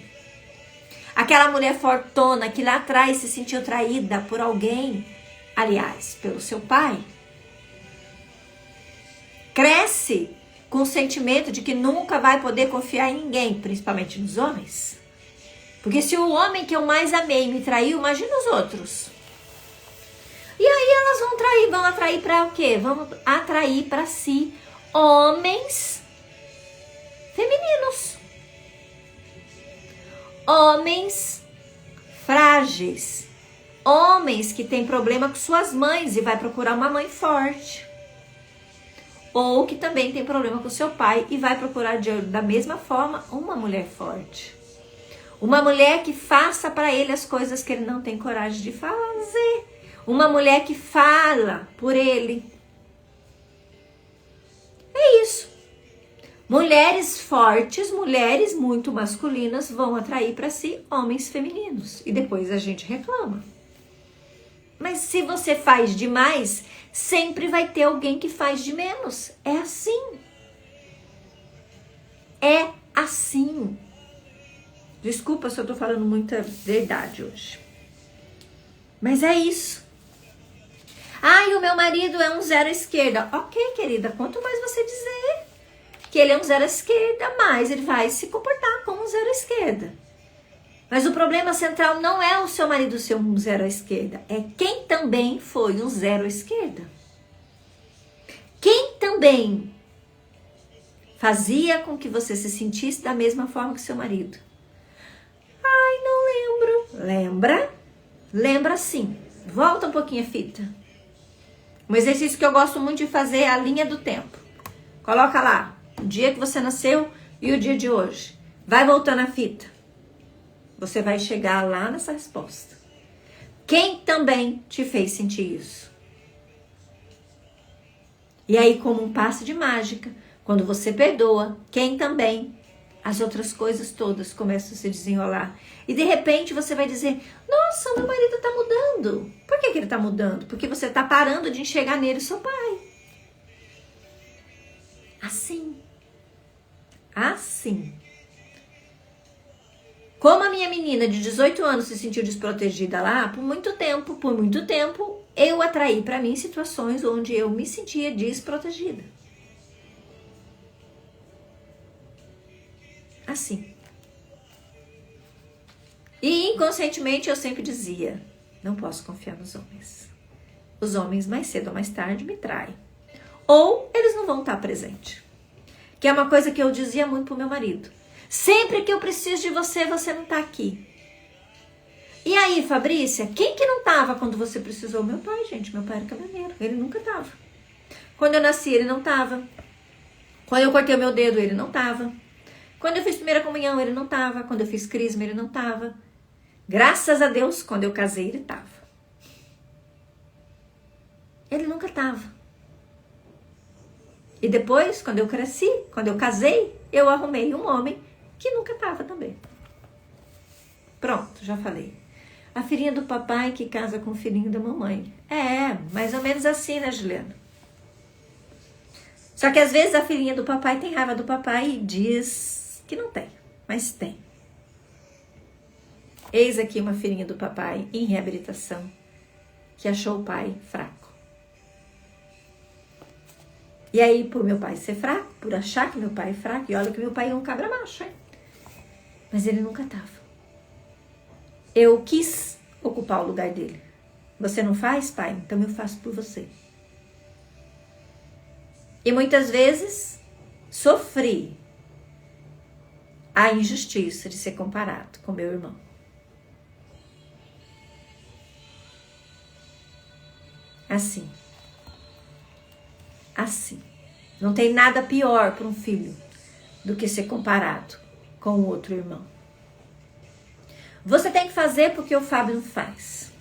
Aquela mulher fortona que lá atrás se sentiu traída por alguém, aliás, pelo seu pai, cresce com o sentimento de que nunca vai poder confiar em ninguém, principalmente nos homens. Porque se o homem que eu mais amei me traiu, imagina os outros. E aí elas vão atrair para o quê? Vão atrair para si homens femininos. Homens frágeis. Homens que têm problema com suas mães e vai procurar uma mãe forte. Ou que também tem problema com seu pai e vai procurar da mesma forma uma mulher forte. Uma mulher que faça para ele as coisas que ele não tem coragem de fazer. Uma mulher que fala por ele. É isso. Mulheres fortes, mulheres muito masculinas vão atrair para si homens femininos. E depois a gente reclama. Mas se você faz demais, sempre vai ter alguém que faz de menos. É assim. É assim. Desculpa se eu tô falando muita verdade hoje. Mas é isso. Ai, o meu marido é um zero à esquerda. Ok, querida, quanto mais você dizer que ele é um zero à esquerda, mais ele vai se comportar como um zero à esquerda. Mas o problema central não é o seu marido ser um zero à esquerda, é quem também foi um zero à esquerda. Quem também fazia com que você se sentisse da mesma forma que seu marido. Ai, não lembro. Lembra? Lembra sim. Volta um pouquinho a fita. Um exercício que eu gosto muito de fazer é a linha do tempo. Coloca lá o dia que você nasceu e o dia de hoje. Vai voltando a fita. Você vai chegar lá nessa resposta. Quem também te fez sentir isso? E aí, como um passe de mágica, quando você perdoa, quem também, as outras coisas todas começam a se desenrolar. E de repente você vai dizer: nossa, meu marido tá mudando. Por que ele tá mudando? Porque você tá parando de enxergar nele seu pai. Assim. Assim. Como a minha menina de 18 anos se sentiu desprotegida lá, por muito tempo, eu atraí para mim situações onde eu me sentia desprotegida. Assim. E inconscientemente eu sempre dizia, não posso confiar nos homens. Os homens mais cedo ou mais tarde me traem. Ou eles não vão estar presentes. Que é uma coisa que eu dizia muito pro meu marido. Sempre que eu preciso de você, você não tá aqui. E aí, Fabrícia, quem que não tava quando você precisou? Meu pai, gente. Meu pai era caminhoneiro. Ele nunca tava. Quando eu nasci, ele não tava. Quando eu cortei o meu dedo, ele não tava. Quando eu fiz primeira comunhão, ele não tava. Quando eu fiz crisma, ele não tava. Graças a Deus, quando eu casei, ele tava. Ele nunca tava. E depois, quando eu cresci, quando eu casei, eu arrumei um homem que nunca tava também. Pronto, já falei. A filhinha do papai que casa com o filhinho da mamãe. É, mais ou menos assim, né, Juliana? Só que às vezes a filhinha do papai tem raiva do papai e diz que não tem, mas tem. Eis aqui uma filhinha do papai em reabilitação que achou o pai fraco. E aí, por meu pai ser fraco, por achar que meu pai é fraco, e olha que meu pai é um cabra macho, hein? Mas ele nunca tava. Eu quis ocupar o lugar dele. Você não faz, pai? Então eu faço por você. E muitas vezes sofri a injustiça de ser comparado com meu irmão. Assim. Assim. Não tem nada pior para um filho do que ser comparado com o outro irmão. Você tem que fazer porque o Fábio não faz.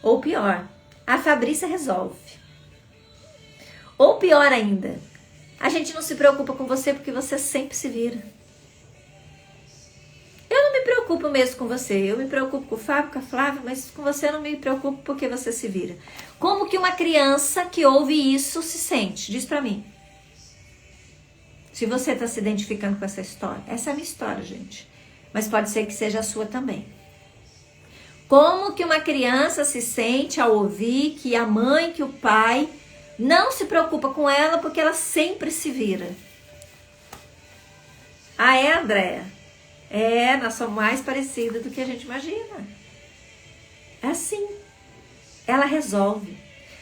Ou pior, a Fabrícia resolve. Ou pior ainda, a gente não se preocupa com você porque você sempre se vira. Eu não me preocupo mesmo com você. Eu me preocupo com o Fábio, com a Flávia, mas com você eu não me preocupo porque você se vira. Como que uma criança que ouve isso se sente? Diz pra mim. Se você tá se identificando com essa história. Essa é a minha história, gente. Mas pode ser que seja a sua também. Como que uma criança se sente ao ouvir que a mãe, que o pai não se preocupa com ela porque ela sempre se vira? Ah, é, Andréia? É, nós somos mais parecidas do que a gente imagina. É assim. Ela resolve.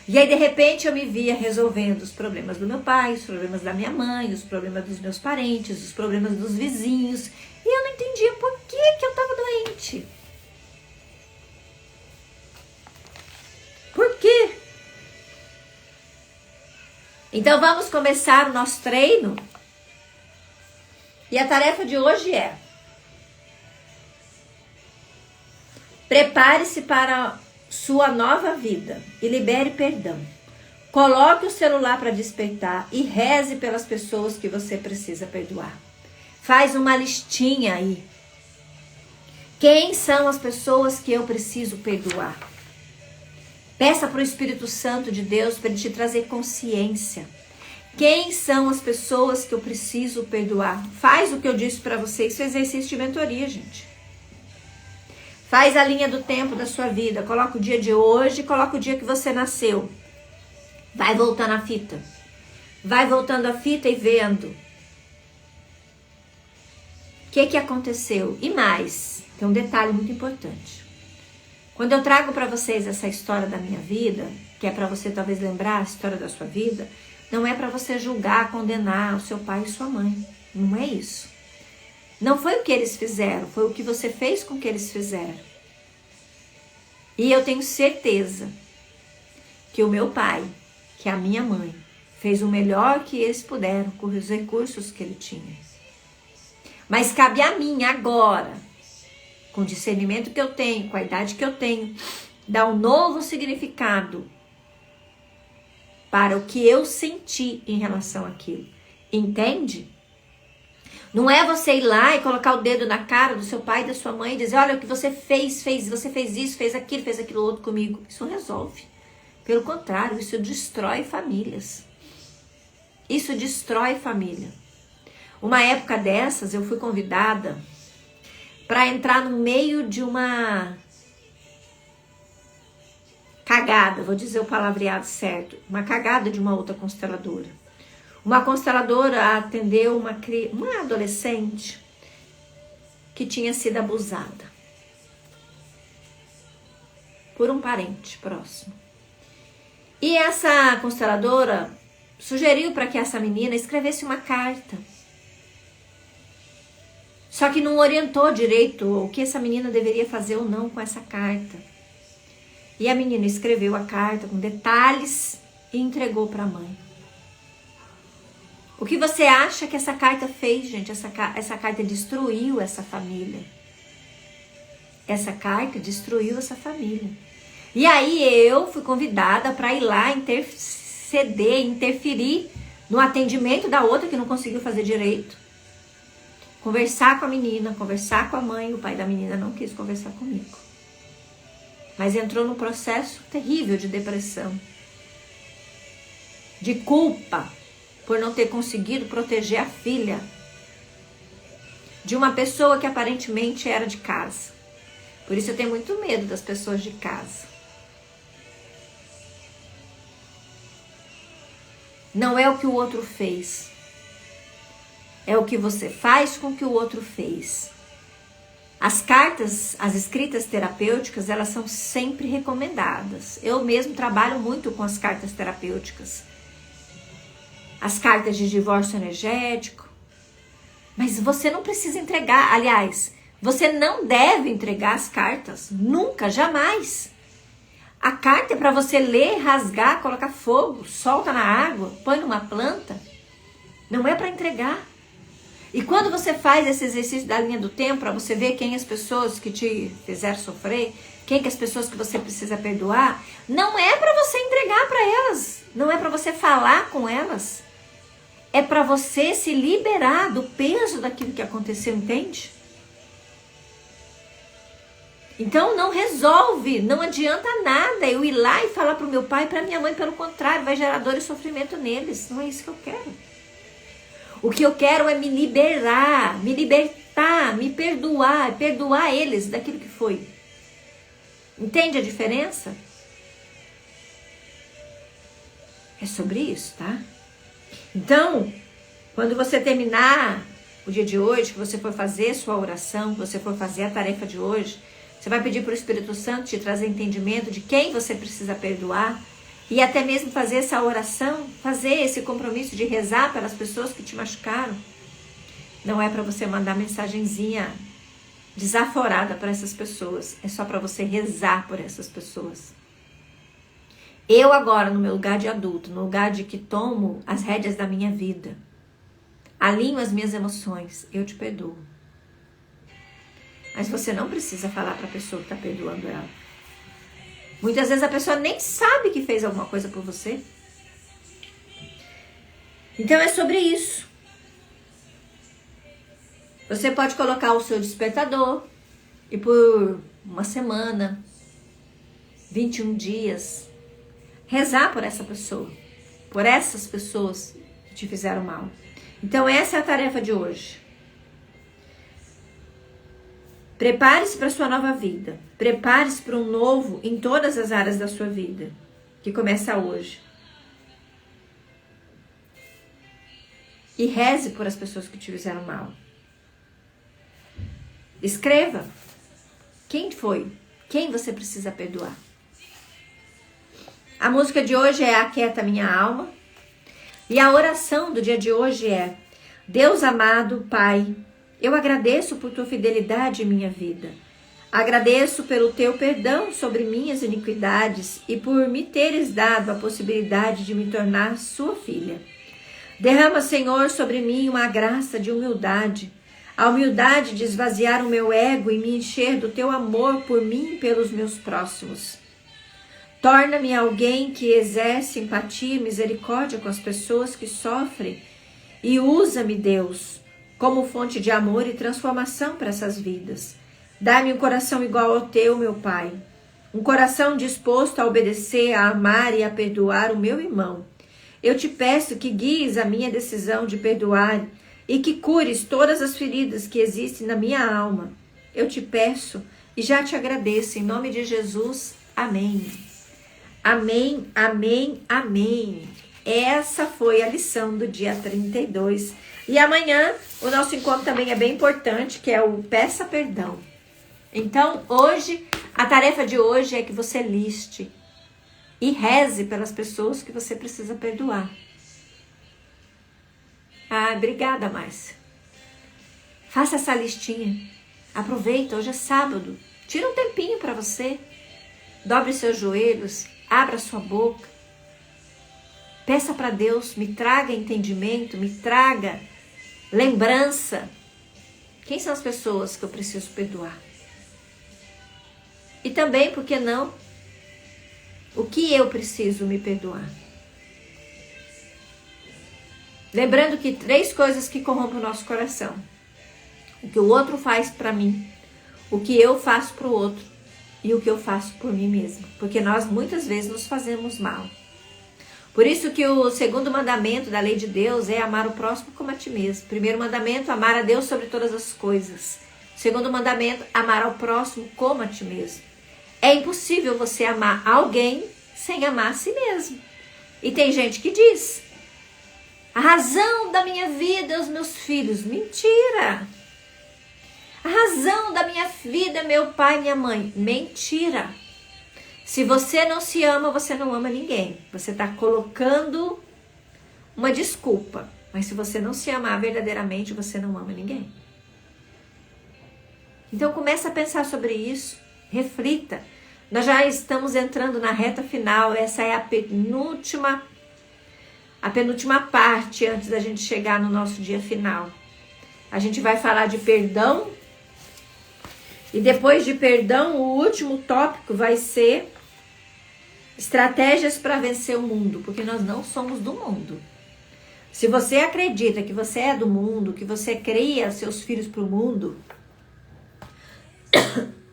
E aí, de repente, eu me via resolvendo os problemas do meu pai, os problemas da minha mãe, os problemas dos meus parentes, os problemas dos vizinhos. E eu não entendia por que eu estava doente. Por quê? Então, vamos começar o nosso treino. E a tarefa de hoje é: prepare-se para sua nova vida e libere perdão. Coloque o celular para despertar e reze pelas pessoas que você precisa perdoar. Faz uma listinha aí. Quem são as pessoas que eu preciso perdoar? Peça para o Espírito Santo de Deus para ele te trazer consciência. Quem são as pessoas que eu preciso perdoar? Faz o que eu disse para vocês, esse exercício de mentoria, gente. Faz a linha do tempo da sua vida. Coloca o dia de hoje, coloca o dia que você nasceu. Vai voltando a fita. Vai voltando a fita e vendo. O que aconteceu? E mais, tem um detalhe muito importante. Quando eu trago para vocês essa história da minha vida, que é para você talvez lembrar a história da sua vida, não é para você julgar, condenar o seu pai e sua mãe. Não é isso. Não foi o que eles fizeram, foi o que você fez com que eles fizeram. E eu tenho certeza que o meu pai, que a minha mãe, fez o melhor que eles puderam com os recursos que ele tinha. Mas cabe a mim agora, com o discernimento que eu tenho, com a idade que eu tenho, dar um novo significado para o que eu senti em relação àquilo. Entende? Não é você ir lá e colocar o dedo na cara do seu pai e da sua mãe e dizer: olha, o que você fez, você fez isso, fez aquilo outro comigo. Isso não resolve. Pelo contrário, isso destrói famílias. Isso destrói família. Uma época dessas, eu fui convidada para entrar no meio de uma cagada, vou dizer o palavreado certo, uma cagada de uma outra consteladora. Uma consteladora atendeu uma adolescente que tinha sido abusada por um parente próximo. E essa consteladora sugeriu para que essa menina escrevesse uma carta. Só que não orientou direito o que essa menina deveria fazer ou não com essa carta. E a menina escreveu a carta com detalhes e entregou para a mãe. O que você acha que essa carta fez, gente? Essa carta destruiu essa família. Essa carta destruiu essa família. E aí eu fui convidada para ir lá interferir no atendimento da outra que não conseguiu fazer direito. Conversar com a menina, conversar com a mãe. O pai da menina não quis conversar comigo. Mas entrou num processo terrível de depressão. De culpa por não ter conseguido proteger a filha de uma pessoa que aparentemente era de casa. Por isso eu tenho muito medo das pessoas de casa. Não é o que o outro fez. É o que você faz com o que o outro fez. As cartas, as escritas terapêuticas, elas são sempre recomendadas. Eu mesmo trabalho muito com as cartas terapêuticas. As cartas de divórcio energético. Mas você não precisa entregar. Aliás, você não deve entregar as cartas. Nunca, jamais. A carta é para você ler, rasgar, colocar fogo, solta na água, põe numa planta. Não é para entregar. E quando você faz esse exercício da linha do tempo, para você ver quem as pessoas que te fizeram sofrer, quem que as pessoas que você precisa perdoar, não é para você entregar para elas, não é para você falar com elas, é para você se liberar do peso daquilo que aconteceu, entende? Então não resolve, não adianta nada eu ir lá e falar para o meu pai e para minha mãe, pelo contrário, vai gerar dor e sofrimento neles, não é isso que eu quero. O que eu quero é me liberar, me libertar, me perdoar, perdoar eles daquilo que foi. Entende a diferença? É sobre isso, tá? Então, quando você terminar o dia de hoje, que você for fazer sua oração, que você for fazer a tarefa de hoje, você vai pedir para o Espírito Santo te trazer entendimento de quem você precisa perdoar. E até mesmo fazer essa oração, fazer esse compromisso de rezar pelas pessoas que te machucaram. Não é para você mandar mensagenzinha desaforada para essas pessoas. É só para você rezar por essas pessoas. Eu agora, no meu lugar de adulto, no lugar de que tomo as rédeas da minha vida, alinho as minhas emoções, eu te perdoo. Mas você não precisa falar para a pessoa que está perdoando ela. Muitas vezes a pessoa nem sabe que fez alguma coisa por você. Então é sobre isso. Você pode colocar o seu despertador e por uma semana, 21 dias, rezar por essa pessoa, por essas pessoas que te fizeram mal. Então essa é a tarefa de hoje. Prepare-se para a sua nova vida. Prepare-se para um novo em todas as áreas da sua vida, que começa hoje. E reze por as pessoas que te fizeram mal. Escreva. Quem foi? Quem você precisa perdoar? A música de hoje é Aquieta Minha Alma. E a oração do dia de hoje é: Deus amado, Pai, eu agradeço por tua fidelidade em minha vida. Agradeço pelo teu perdão sobre minhas iniquidades e por me teres dado a possibilidade de me tornar sua filha. Derrama, Senhor, sobre mim uma graça de humildade, a humildade de esvaziar o meu ego e me encher do teu amor por mim e pelos meus próximos. Torna-me alguém que exerce empatia e misericórdia com as pessoas que sofrem e usa-me, Deus, como fonte de amor e transformação para essas vidas. Dá-me um coração igual ao teu, meu Pai. Um coração disposto a obedecer, a amar e a perdoar o meu irmão. Eu te peço que guies a minha decisão de perdoar e que cures todas as feridas que existem na minha alma. Eu te peço e já te agradeço, em nome de Jesus. Amém. Amém, amém, amém. Essa foi a lição do dia 32. E amanhã o nosso encontro também é bem importante, que é o Peça Perdão. Então, hoje, a tarefa de hoje é que você liste e reze pelas pessoas que você precisa perdoar. Ah, obrigada, Márcia. Faça essa listinha. Aproveita, hoje é sábado. Tira um tempinho para você. Dobre seus joelhos, abra sua boca. Peça para Deus, me traga entendimento, me traga lembrança. Quem são as pessoas que eu preciso perdoar? E também, por que não? O que eu preciso me perdoar? Lembrando que 3 coisas que corrompem o nosso coração. O que o outro faz para mim, o que eu faço para o outro e o que eu faço por mim mesmo. Porque nós muitas vezes nos fazemos mal. Por isso que o 2º mandamento da lei de Deus é amar o próximo como a ti mesmo. 1º mandamento, amar a Deus sobre todas as coisas. 2º mandamento, amar ao próximo como a ti mesmo. É impossível você amar alguém sem amar a si mesmo. E tem gente que diz: a razão da minha vida é os meus filhos. Mentira! A razão da minha vida é meu pai e minha mãe. Mentira! Se você não se ama, você não ama ninguém. Você está colocando uma desculpa. Mas se você não se amar verdadeiramente, você não ama ninguém. Então começa a pensar sobre isso. Reflita. Nós já estamos entrando na reta final. Essa é a penúltima parte antes da gente chegar no nosso dia final. A gente vai falar de perdão. E depois de perdão, o último tópico vai ser estratégias para vencer o mundo. Porque nós não somos do mundo. Se você acredita que você é do mundo, que você cria seus filhos para o mundo,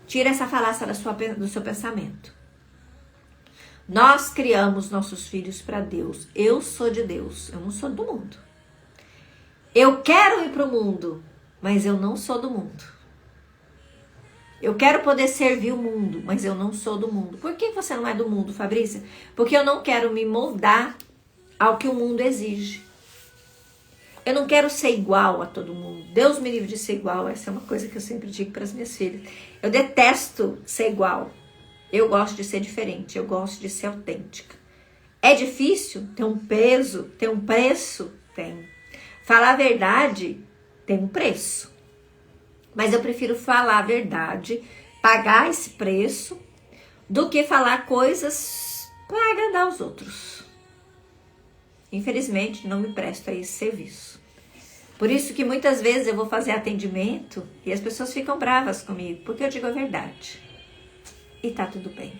tira essa falácia do seu pensamento. Nós criamos nossos filhos para Deus. Eu sou de Deus, eu não sou do mundo. Eu quero ir para o mundo, mas eu não sou do mundo. Eu quero poder servir o mundo, mas eu não sou do mundo. Por que você não é do mundo, Fabrícia? Porque eu não quero me moldar ao que o mundo exige. Eu não quero ser igual a todo mundo. Deus me livre de ser igual. Essa é uma coisa que eu sempre digo para as minhas filhas. Eu detesto ser igual. Eu gosto de ser diferente. Eu gosto de ser autêntica. É difícil? Tem um peso? Tem um preço? Tem. Falar a verdade tem um preço. Mas eu prefiro falar a verdade, pagar esse preço, do que falar coisas para agradar os outros. Infelizmente, não me presto a esse serviço. Por isso que muitas vezes eu vou fazer atendimento e as pessoas ficam bravas comigo, porque eu digo a verdade. E tá tudo bem,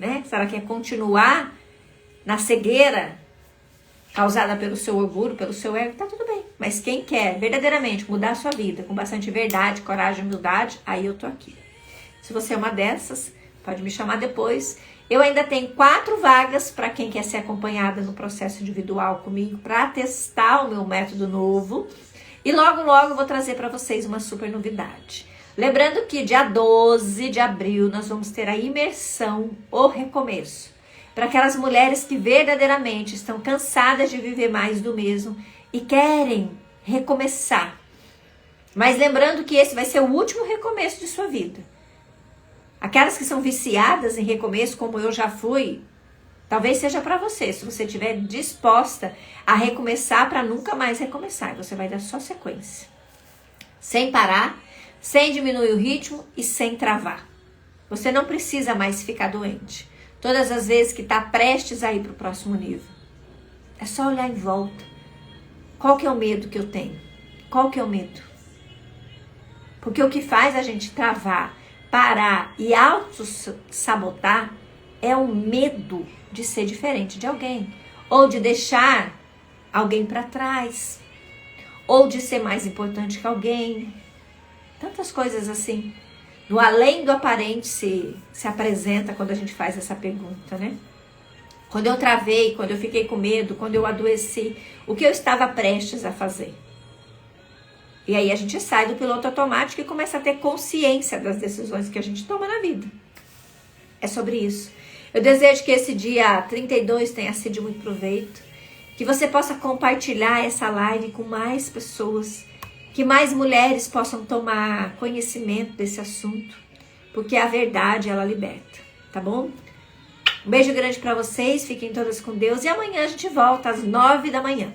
né? Se ela quer continuar na cegueira causada pelo seu orgulho, pelo seu ego, tá tudo bem. Mas quem quer verdadeiramente mudar a sua vida com bastante verdade, coragem, humildade, aí eu tô aqui. Se você é uma dessas, pode me chamar depois. Eu ainda tenho 4 vagas para quem quer ser acompanhada no processo individual comigo, para testar o meu método novo. E logo, logo eu vou trazer para vocês uma super novidade. Lembrando que dia 12 de abril nós vamos ter a imersão ou recomeço. Para aquelas mulheres que verdadeiramente estão cansadas de viver mais do mesmo e querem recomeçar. Mas lembrando que esse vai ser o último recomeço de sua vida. Aquelas que são viciadas em recomeço, como eu já fui, talvez seja para você, se você estiver disposta a recomeçar para nunca mais recomeçar. Você vai dar só sequência. Sem parar, sem diminuir o ritmo e sem travar. Você não precisa mais ficar doente. Todas as vezes que está prestes a ir para o próximo nível. É só olhar em volta. Qual que é o medo que eu tenho? Qual que é o medo? Porque o que faz a gente travar, parar e auto-sabotar é o medo de ser diferente de alguém. Ou de deixar alguém para trás. Ou de ser mais importante que alguém. Tantas coisas assim. No além do aparente se apresenta quando a gente faz essa pergunta, né? Quando eu travei, quando eu fiquei com medo, quando eu adoeci, o que eu estava prestes a fazer? E aí a gente sai do piloto automático e começa a ter consciência das decisões que a gente toma na vida. É sobre isso. Eu desejo que esse dia 32 tenha sido de muito proveito. Que você possa compartilhar essa live com mais pessoas. Que mais mulheres possam tomar conhecimento desse assunto. Porque a verdade, ela liberta. Tá bom? Um beijo grande pra vocês. Fiquem todas com Deus. E amanhã a gente volta às 9 da manhã.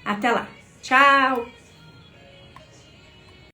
Até lá. Tchau!